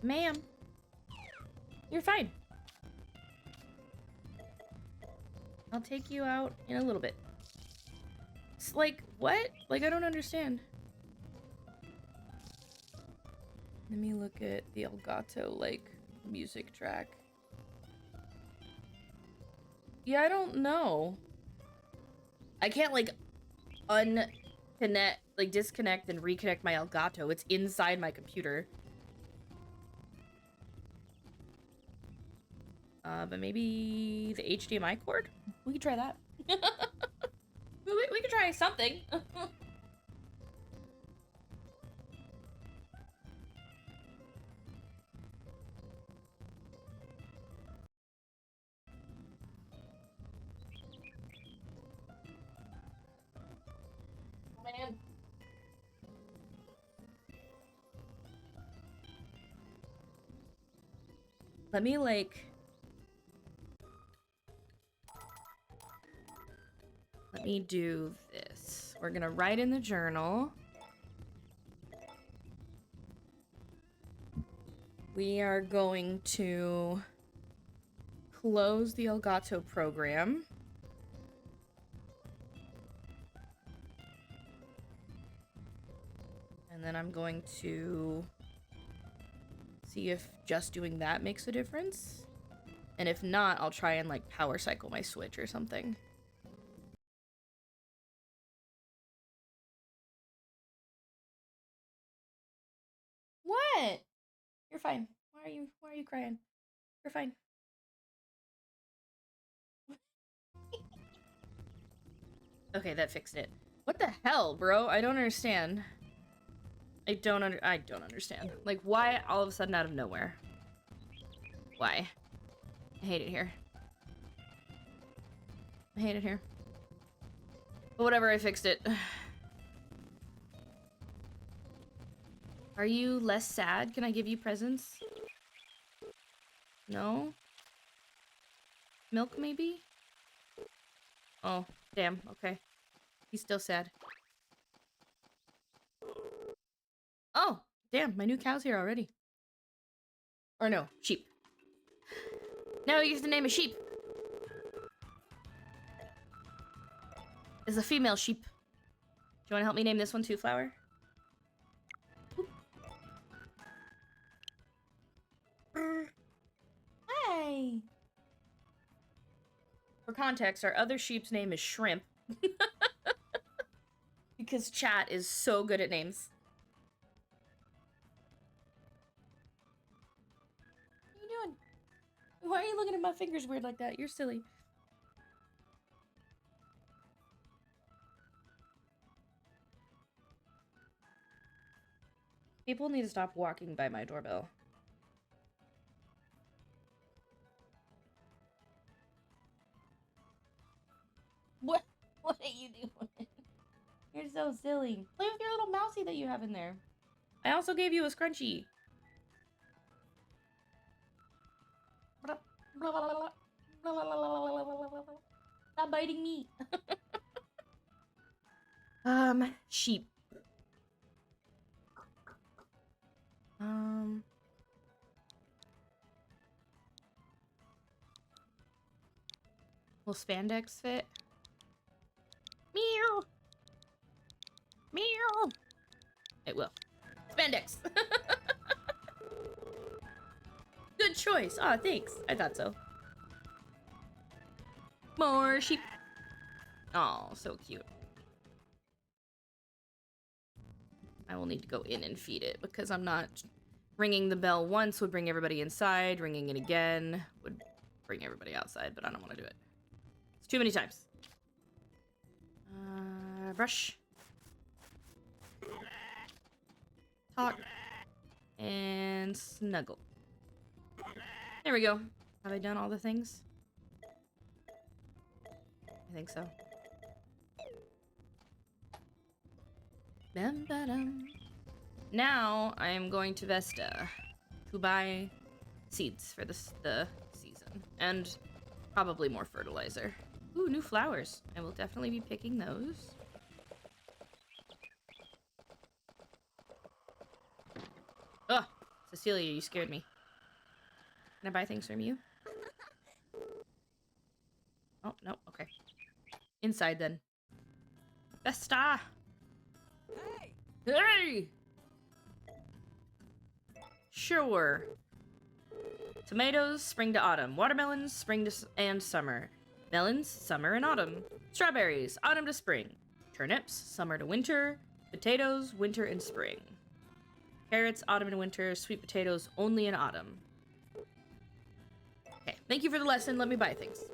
Speaker 1: Ma'am, you're fine. I'll take you out in a little bit. It's like, what? Like, I don't understand. Let me look at the Elgato, like, music track. Yeah, I don't know. I can't, like, disconnect and reconnect my Elgato. It's inside my computer. But maybe the HDMI cord? We could try that. we could try something. Man. Let me, like... Let me do this. We're gonna write in the journal. We are going to close the Elgato program. And then I'm going to see if just doing that makes a difference. And if not, I'll try and, like, power cycle my Switch or something. What? You're fine. Why are you crying? You're fine. Okay, that fixed it. What the hell, bro? I don't understand. I don't understand. Like, why all of a sudden out of nowhere? Why? I hate it here. I hate it here. But whatever, I fixed it. Are you less sad? Can I give you presents? No? Milk, maybe? Oh, damn. Okay. He's still sad. Oh, damn. My new cow's here already. Or no, sheep. Now we get to name a sheep. It's a female sheep. Do you want to help me name this one too, Flower? Hi. For context, our other sheep's name is Shrimp. Because chat is so good at names. What are you doing? Why are you looking at my fingers weird like that? You're silly. People need to stop walking by my doorbell. What are you doing? You're so silly. Play with your little mousey that you have in there. I also gave you a scrunchie. Stop biting me. Sheep. Will spandex fit? Meow. Meow. It will. Spandex. Good choice. Aw, thanks. I thought so. More sheep. Oh, so cute. I will need to go in and feed it because I'm not... Ringing the bell once would bring everybody inside. Ringing it again would bring everybody outside, but I don't want to do it. It's too many times. Brush. Talk. And snuggle. There we go. Have I done all the things? I think so. Bam-ba-dum. Now I am going to Vesta to buy seeds for the season. and probably more fertilizer. Ooh, new flowers. I will definitely be picking those. Ugh! Cecilia, you scared me. Can I buy things from you? Oh, no, okay. Inside, then. Vesta! Hey! Hey! Sure. Tomatoes, spring to autumn. Watermelons, spring to and summer. Melons, summer and autumn. Strawberries, autumn to spring. Turnips, summer to winter. Potatoes, winter and spring. Carrots, autumn and winter. Sweet potatoes, only in autumn. Okay, thank you for the lesson. Let me buy things.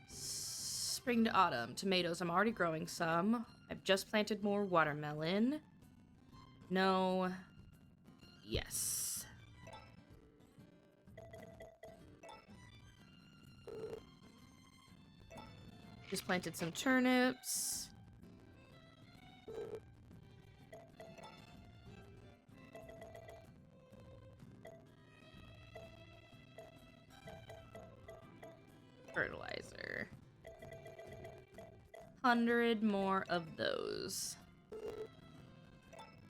Speaker 1: Spring to autumn. Tomatoes, I'm already growing some. I've just planted more watermelon. No. Yes. Just planted some turnips. Fertilizer. 100 more of those.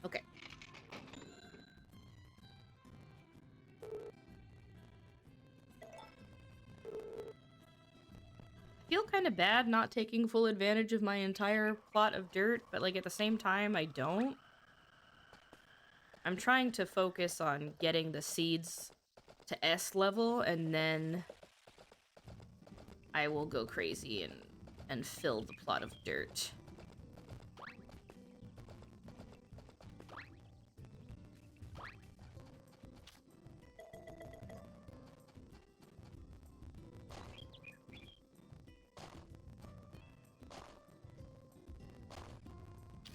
Speaker 1: Okay. I feel kind of bad not taking full advantage of my entire plot of dirt, but like at the same time, I don't. I'm trying to focus on getting the seeds to S level, and then I will go crazy and fill the plot of dirt.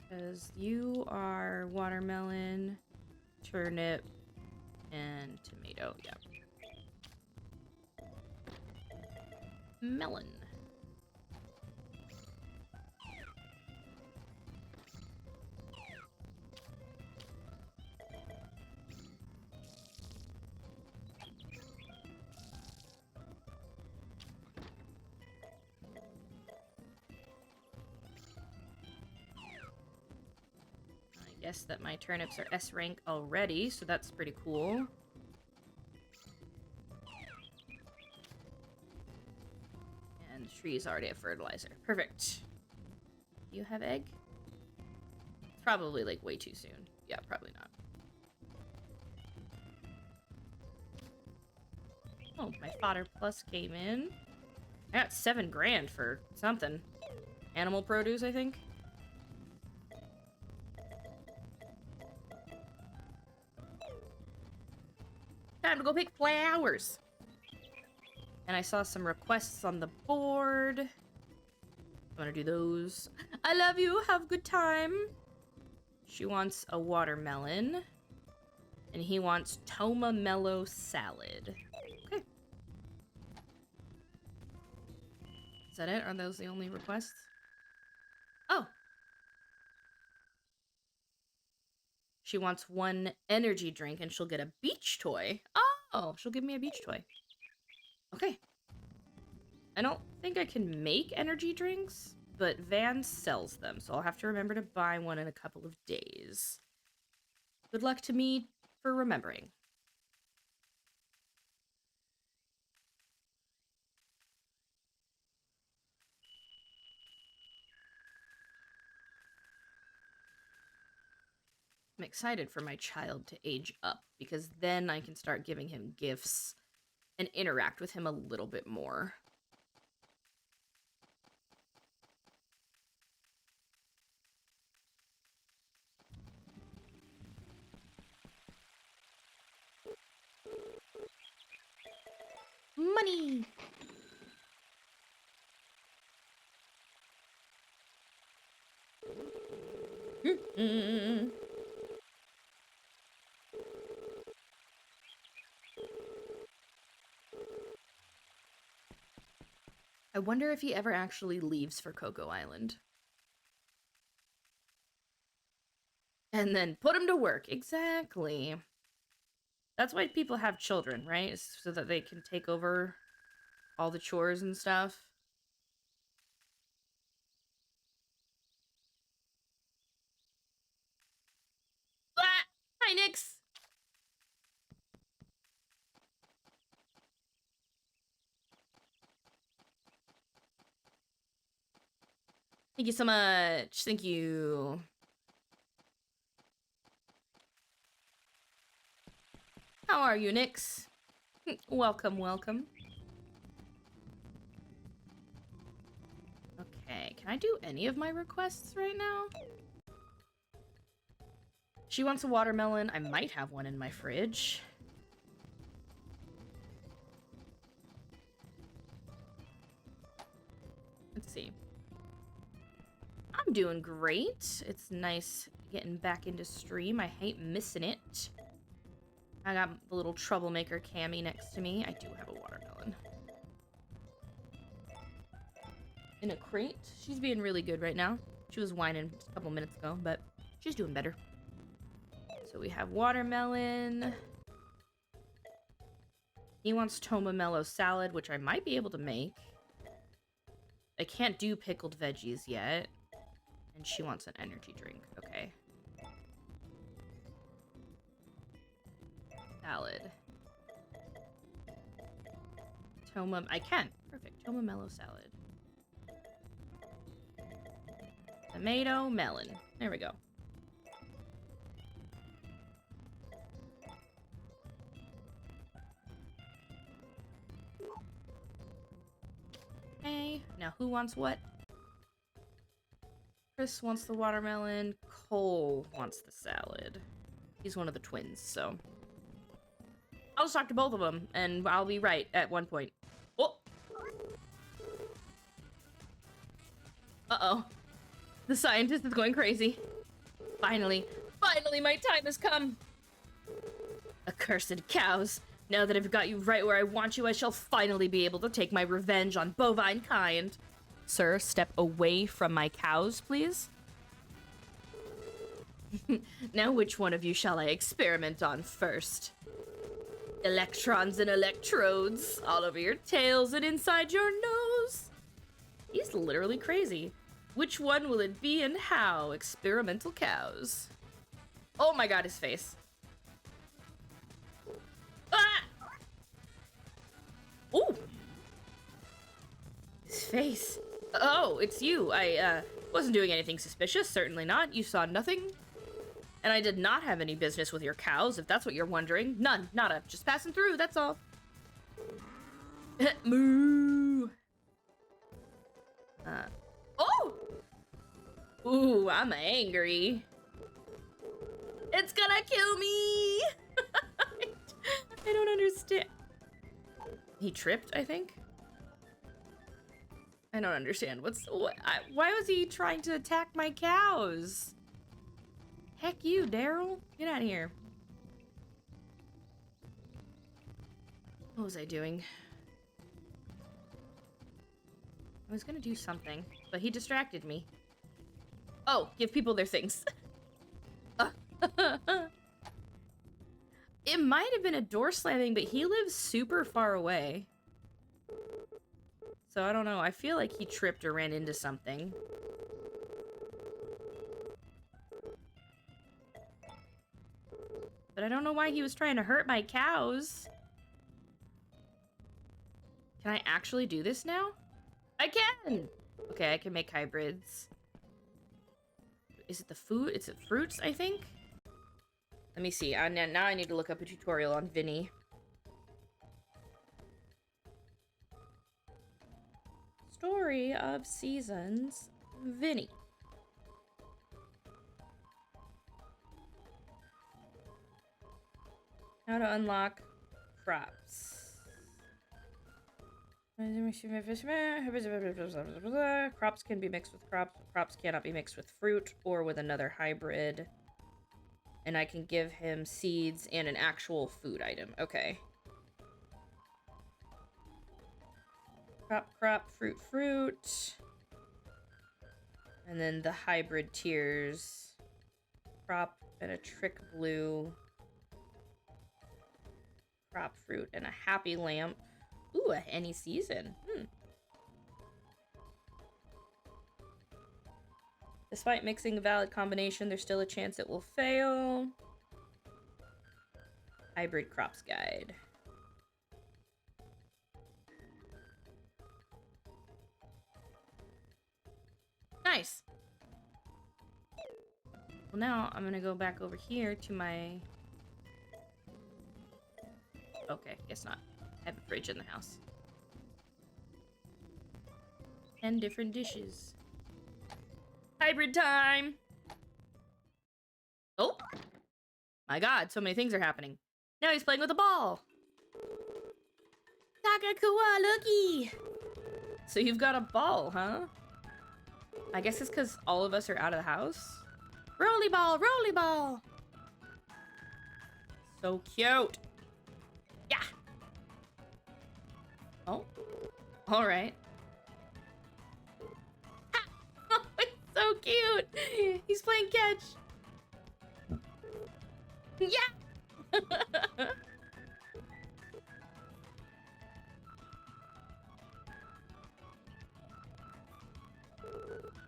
Speaker 1: Because you are watermelon, turnip, and tomato. Yep. Melon. I guess that my turnips are S rank already, so that's pretty cool. And the trees already have fertilizer. Perfect. Do you have egg? It's probably like way too soon. Yeah, probably not. Oh, my fodder plus came in. I got 7 grand for something. Animal produce, I think. Time to go pick flowers. And I saw some requests on the board. I'm gonna do those. I love you. Have a good time. She wants a watermelon. And he wants Toma Mellow salad. Okay. Is that it? Are those the only requests? Oh. She wants 1 energy drink and she'll get a beach toy. Oh, she'll give me a beach toy. Okay. I don't think I can make energy drinks, but Van sells them, so I'll have to remember to buy one in a couple of days. Good luck to me for remembering. I'm excited for my child to age up, because then I can start giving him gifts and interact with him a little bit more. Money! I wonder if he ever actually leaves for Cocoa Island. And then put him to work. Exactly. That's why people have children, right? It's so that they can take over all the chores and stuff. Ah! Hi, Nix! Thank you so much. Thank you. How are you, Nix? Welcome, welcome. Okay, can I do any of my requests right now? She wants a watermelon. I might have one in my fridge. Let's see. I'm doing great. It's nice getting back into stream. I hate missing it. I got the little troublemaker Cammy next to me. I do have a watermelon. In a crate. She's being really good right now. She was whining just a couple minutes ago, but she's doing better. So we have watermelon. He wants tomamelo salad, which I might be able to make. I can't do pickled veggies yet. And she wants an energy drink. Okay. Salad. I can. Perfect. Tomamelo salad. Tomato, melon. There we go. Okay. Now who wants what? Chris wants the watermelon. Cole wants the salad. He's one of the twins, so... I'll just talk to both of them, and I'll be right at one point. Oh! Uh-oh. The scientist is going crazy. Finally. Finally, my time has come! Accursed cows. Now that I've got you right where I want you, I shall finally be able to take my revenge on bovine kind. Sir, step away from my cows, please. Now which one of you shall I experiment on first? Electrons and electrodes all over your tails and inside your nose. He's literally crazy. Which one will it be and how? Experimental cows. Oh my god, his face. Ah! Ooh! His face. Oh, it's you. I wasn't doing anything suspicious. Certainly not. You saw nothing. And I did not have any business with your cows, if that's what you're wondering. None. Nada. Just passing through, that's all. Moo! Oh! Ooh, I'm angry. It's gonna kill me! I don't understand. He tripped, I think? I don't understand. Why was he trying to attack my cows? Heck you, Daryl. Get out of here. What was I doing? I was gonna do something, but he distracted me. Oh, give people their things. It might have been a door slamming, but he lives super far away. So I don't know. I feel like he tripped or ran into something. But I don't know why he was trying to hurt my cows. Can I actually do this now? I can! Okay, I can make hybrids. Is it the food? Is it fruits, I think? Let me see. Now I need to look up a tutorial on Vinny. Story of Seasons, Vinny. How to unlock crops. Crops can be mixed with crops. Crops cannot be mixed with fruit or with another hybrid. And I can give him seeds and an actual food item. Okay. Crop, fruit. And then the hybrid tiers. Crop and a trick blue. crop fruit, and a happy lamp. Ooh, any season. Despite mixing a valid combination, there's still a chance it will fail. Hybrid crops guide. Nice. Well, now I'm gonna go back over here to my... Okay, guess not. I have a fridge in the house. 10 different dishes. Hybrid time! Oh! My god, so many things are happening. Now he's playing with a ball! Takakua, looky! So you've got a ball, huh? I guess it's because all of us are out of the house. Rolly ball, rolly ball! So cute! Yeah! Oh. Alright. Oh, it's so cute! He's playing catch! Yeah!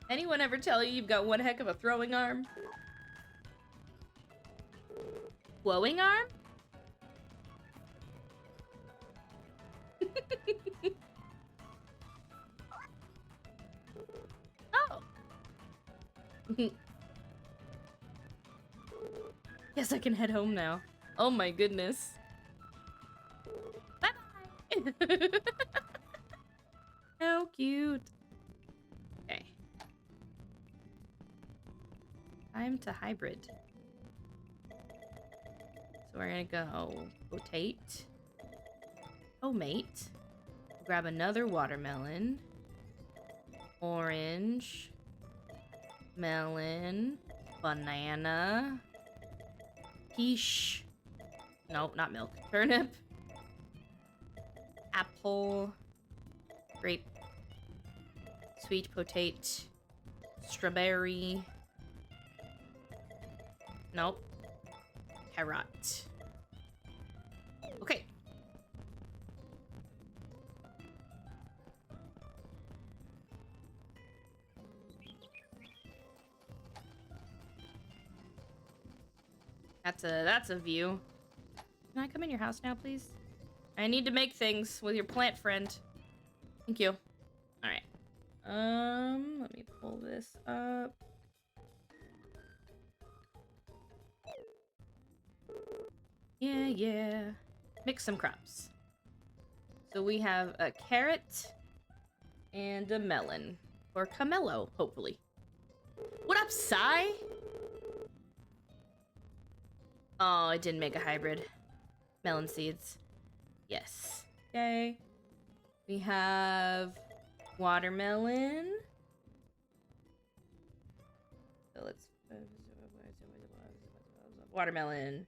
Speaker 1: Anyone ever tell you you've got one heck of a throwing arm? Flowing arm? Oh! Guess I can head home now. Oh my goodness. Bye-bye! How cute. Okay. Time to hybrid. So we're gonna go potate. Tomate. Grab another watermelon. Orange. Melon. Banana. Quiche. Nope, not milk. Turnip. Apple. Grape. Sweet potato. Strawberry. Nope. Carrot. Okay. That's a view. Can I come in your house now, please? I need to make things with your plant friend. Thank you. All right. Let me pull this up. Yeah. Mix some crops. So we have a carrot and a melon. Or Camelo, hopefully. What up, Sai? Oh, it didn't make a hybrid. Melon seeds. Yes. Okay. We have watermelon. So let's... Watermelon.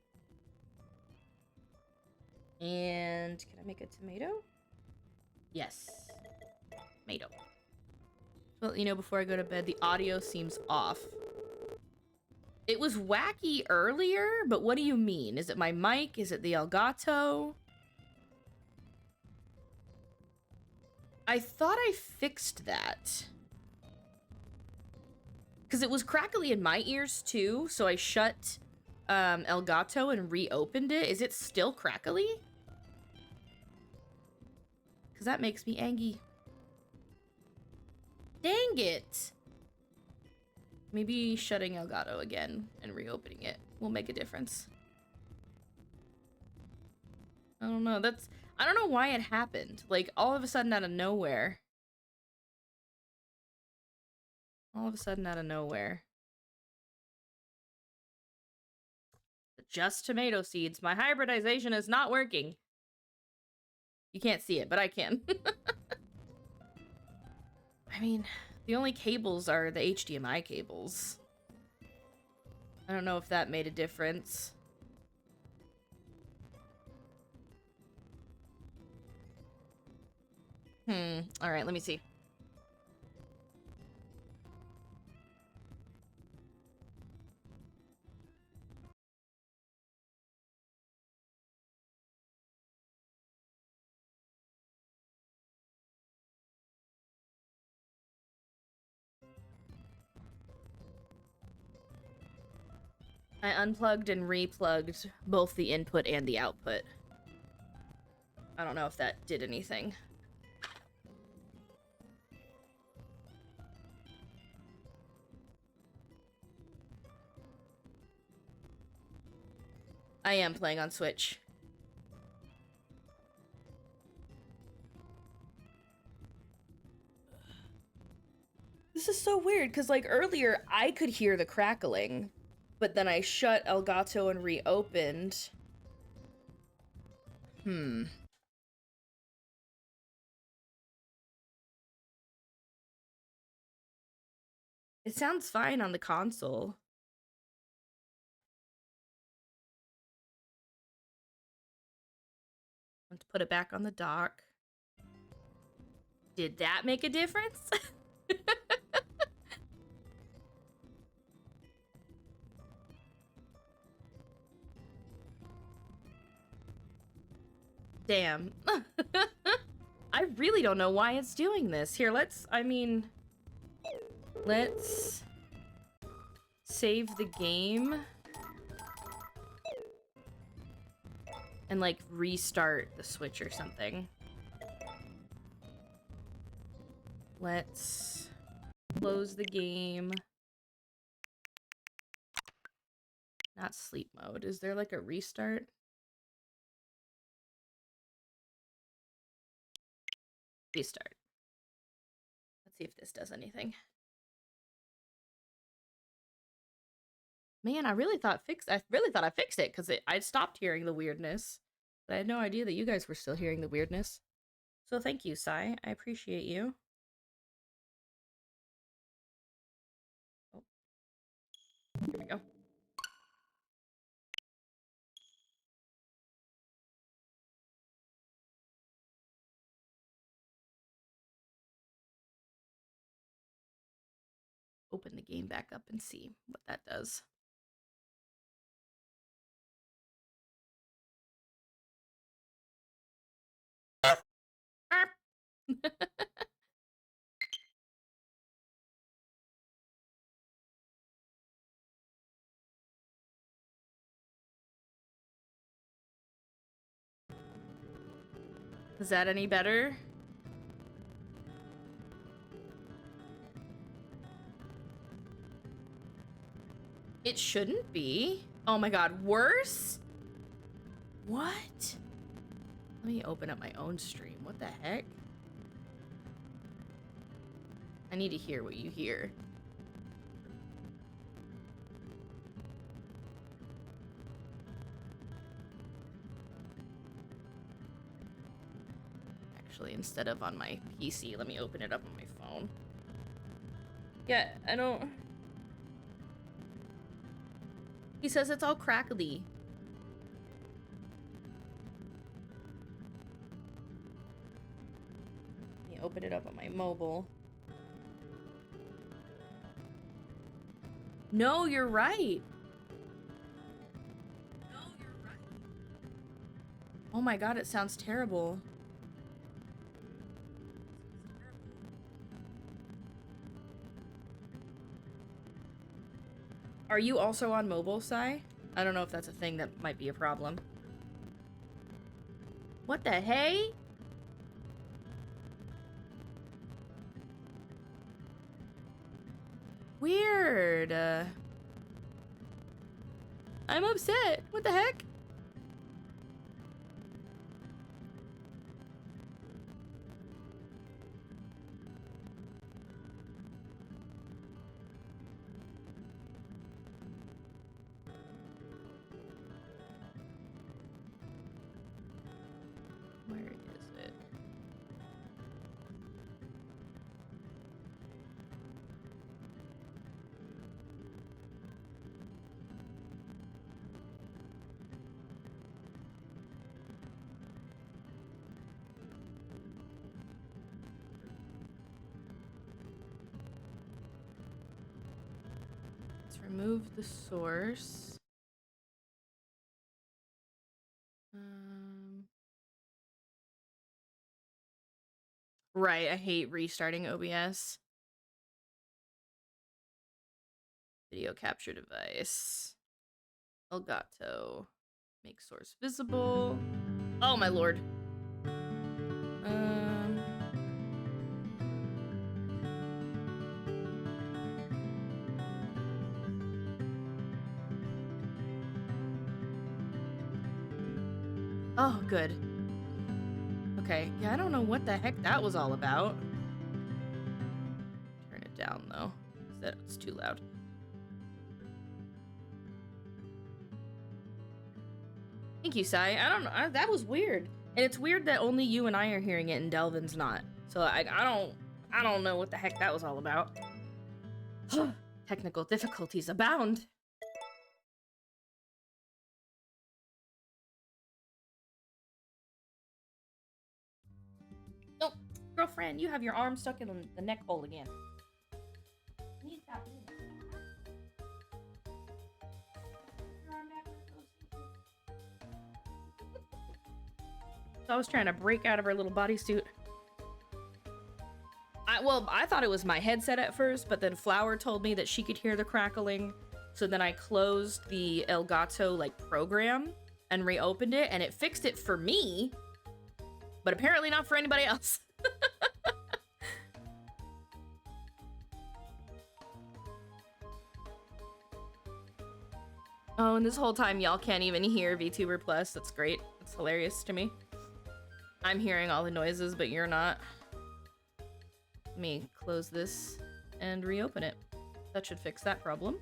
Speaker 1: And can I make a tomato? Yes. Tomato. Well, you know, before I go to bed, the audio seems off. It was wacky earlier, but what do you mean? Is it my mic? Is it the Elgato? I thought I fixed that. Because it was crackly in my ears too, so I shut Elgato and reopened it. Is it still crackly? Because that makes me angry. Dang it! Maybe shutting Elgato again and reopening it will make a difference. I don't know. I don't know why it happened. Like, all of a sudden out of nowhere. All of a sudden out of nowhere. Just tomato seeds. My hybridization is not working. You can't see it, but I can. I mean, the only cables are the HDMI cables. I don't know if that made a difference. Alright, let me see. I unplugged and replugged both the input and the output. I don't know if that did anything. I am playing on Switch. This is so weird, because, like, earlier I could hear the crackling, but then I shut Elgato and reopened. It sounds fine on the console. Let's put it back on the dock. Did that make a difference? Damn. I really don't know why it's doing this. Here, let's save the game and, like, restart the Switch or something. Let's close the game. Not sleep mode. Is there, like, a restart? Restart. Let's see if this does anything. Man, I really thought I fixed it, because I stopped hearing the weirdness. But I had no idea that you guys were still hearing the weirdness. So thank you, Sai. I appreciate you. Oh. Here we go. Open the game back up and see what that does. Is that any better? It shouldn't be. Oh my god, worse? What? Let me open up my own stream. What the heck? I need to hear what you hear. Actually, instead of on my PC, let me open it up on my phone. Yeah, I don't... He says it's all crackly. Let me open it up on my mobile. No, you're right. Oh my god, it sounds terrible. Are you also on mobile, Sai? I don't know if that's a thing that might be a problem. What the hey? Weird. I'm upset. What the heck? Where is it? Let's remove the source. Right, I hate restarting OBS. Video capture device. Elgato. Make source visible. Oh my lord. Oh, good. Okay, yeah, I don't know what the heck that was all about. Turn it down, though. It's too loud. Thank you, Sai. I don't know. That was weird. And it's weird that only you and I are hearing it and Delvin's not. So I don't know what the heck that was all about. Technical difficulties abound. Oh, girlfriend, you have your arm stuck in the neck hole again. You need to stop doing that. So I was trying to break out of her little bodysuit. I thought it was my headset at first, but then Flower told me that she could hear the crackling. So then I closed the Elgato program and reopened it, and it fixed it for me, but apparently not for anybody else. Oh, and this whole time y'all can't even hear VTuber Plus. That's great. That's hilarious to me. I'm hearing all the noises, but you're not. Let me close this and reopen it. That should fix that problem.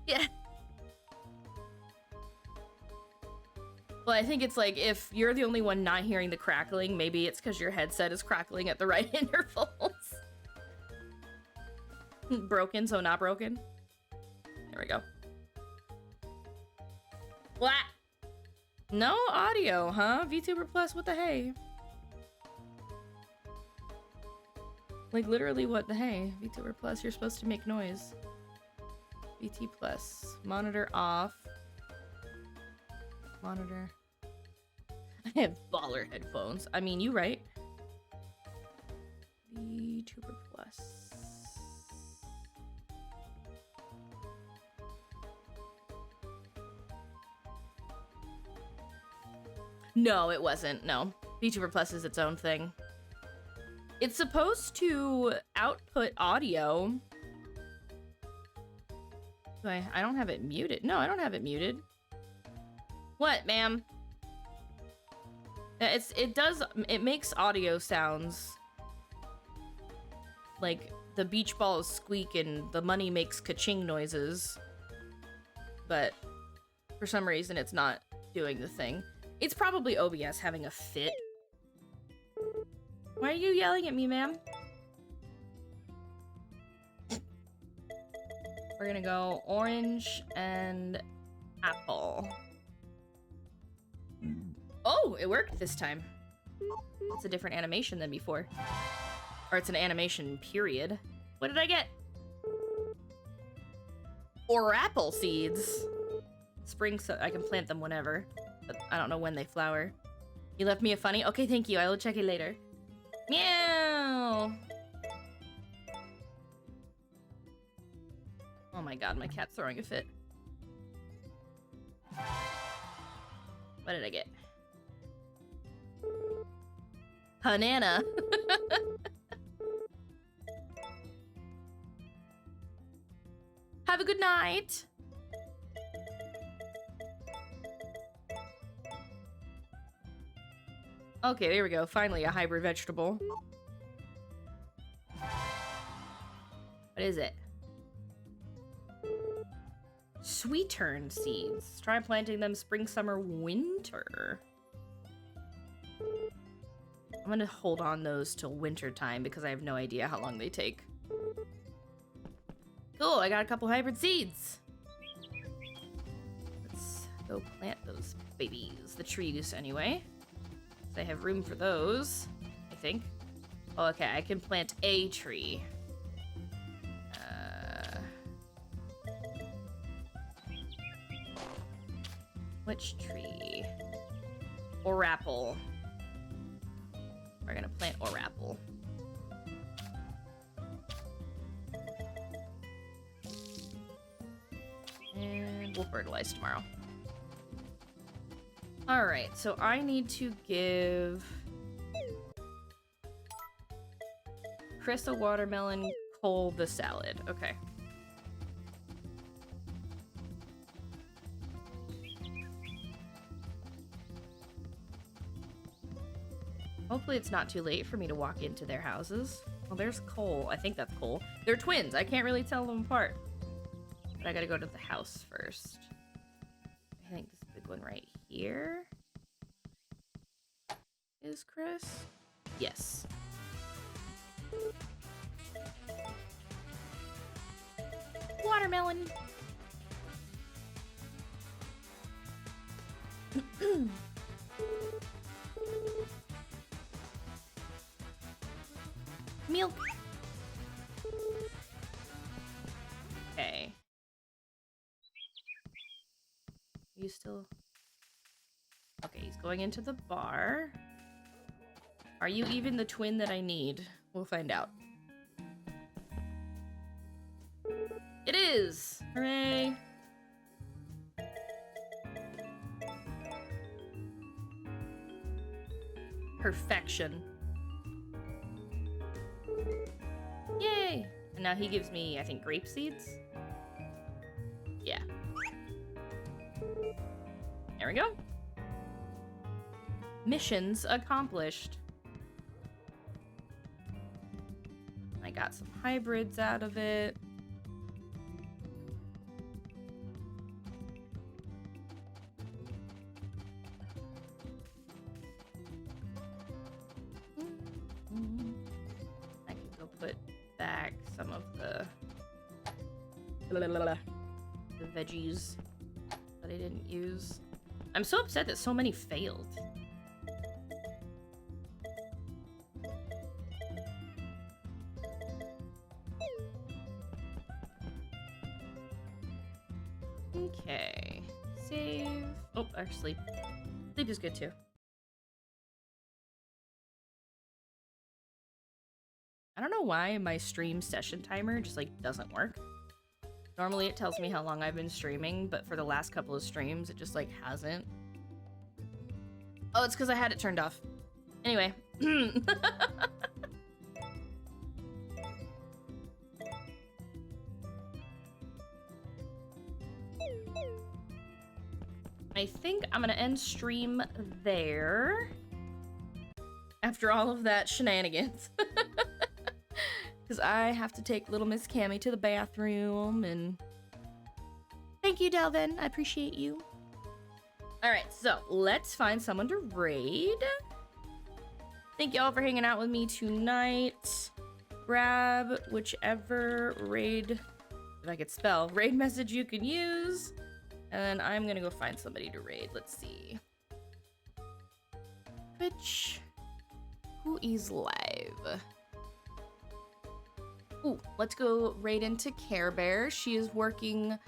Speaker 1: Yeah. Well, I think it's like, if you're the only one not hearing the crackling, maybe it's because your headset is crackling at the right intervals. Broken, so not broken. There we go. What? No audio, huh? VTuber Plus, what the hey? Like, literally, what the hey? VTuber Plus, you're supposed to make noise. VT Plus. Monitor off. Monitor. I have baller headphones. I mean, you right. VTuber Plus. No, it wasn't. No. VTuber Plus is its own thing. It's supposed to output audio. I don't have it muted. No, I don't have it muted. What, ma'am? It makes audio sounds. Like, the beach balls squeak and the money makes ka-ching noises. But for some reason, it's not doing the thing. It's probably OBS having a fit. Why are you yelling at me, ma'am? We're gonna go orange and apple. Oh, it worked this time. It's a different animation than before. Or it's an animation period. What did I get? Or apple seeds. Spring, so I can plant them whenever. But I don't know when they flower. You left me a funny? Okay, thank you. I will check it later. Meow! Oh my god, my cat's throwing a fit. What did I get? Banana. Have a good night. Okay, there we go. Finally, a hybrid vegetable. What is it? Sweet turn seeds. Try planting them spring, summer, winter. I'm gonna hold on those till winter time because I have no idea how long they take. Cool, I got a couple hybrid seeds. Let's go plant those babies. The trees, anyway. So I have room for those, I think. Oh, okay, I can plant a tree. Which tree? Or apple. We're gonna plant or apple. we'll fertilize tomorrow. All right, so I need to give Chris a watermelon, Cole the salad. Okay. Hopefully it's not too late for me to walk into their houses. Well, there's Cole. I think that's Cole. They're twins. I can't really tell them apart. But I gotta go to the house first. I think this big one right here is Chris. Yes. Watermelon. Milk. Okay. You still... Okay, he's going into the bar. Are you even the twin that I need? We'll find out. It is! Hooray! Perfection. Yay! And now he gives me, I think, grape seeds? Yeah. There we go. Missions accomplished. I got some hybrids out of it. I can go put back some of the veggies that I didn't use. I'm so upset that so many failed. Okay. Save. Oh, actually, sleep is good too. I don't know why my stream session timer just like doesn't work. Normally it tells me how long I've been streaming, but for the last couple of streams it just like hasn't. Oh, it's because I had it turned off. Anyway. I think I'm gonna end stream there. After all of that shenanigans. Because I have to take little Miss Cammy to the bathroom, and... Thank you, Delvin. I appreciate you. Alright, so let's find someone to raid. Thank you all for hanging out with me tonight. Grab whichever raid, if I could spell, raid message you can use. And I'm gonna go find somebody to raid. Let's see. Twitch. Who is live? Ooh, let's go raid into Care Bear. She is working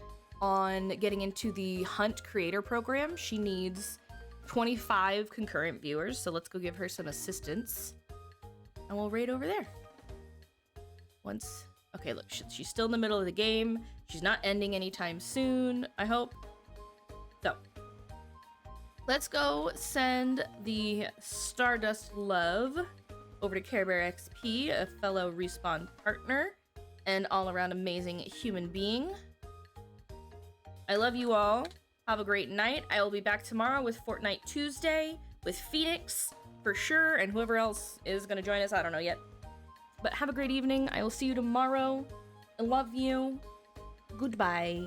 Speaker 1: on getting into the Hunt Creator Program. She needs 25 concurrent viewers, so let's go give her some assistance. And we'll raid over there. Once... Okay, look, she's still in the middle of the game. She's not ending anytime soon, I hope. So, let's go send the Stardust Love over to Care Bear XP, a fellow Respawn partner, and all-around amazing human being. I love you all. Have a great night. I will be back tomorrow with Fortnite Tuesday, with Phoenix, for sure, and whoever else is going to join us, I don't know yet. But have a great evening. I will see you tomorrow. I love you. Goodbye.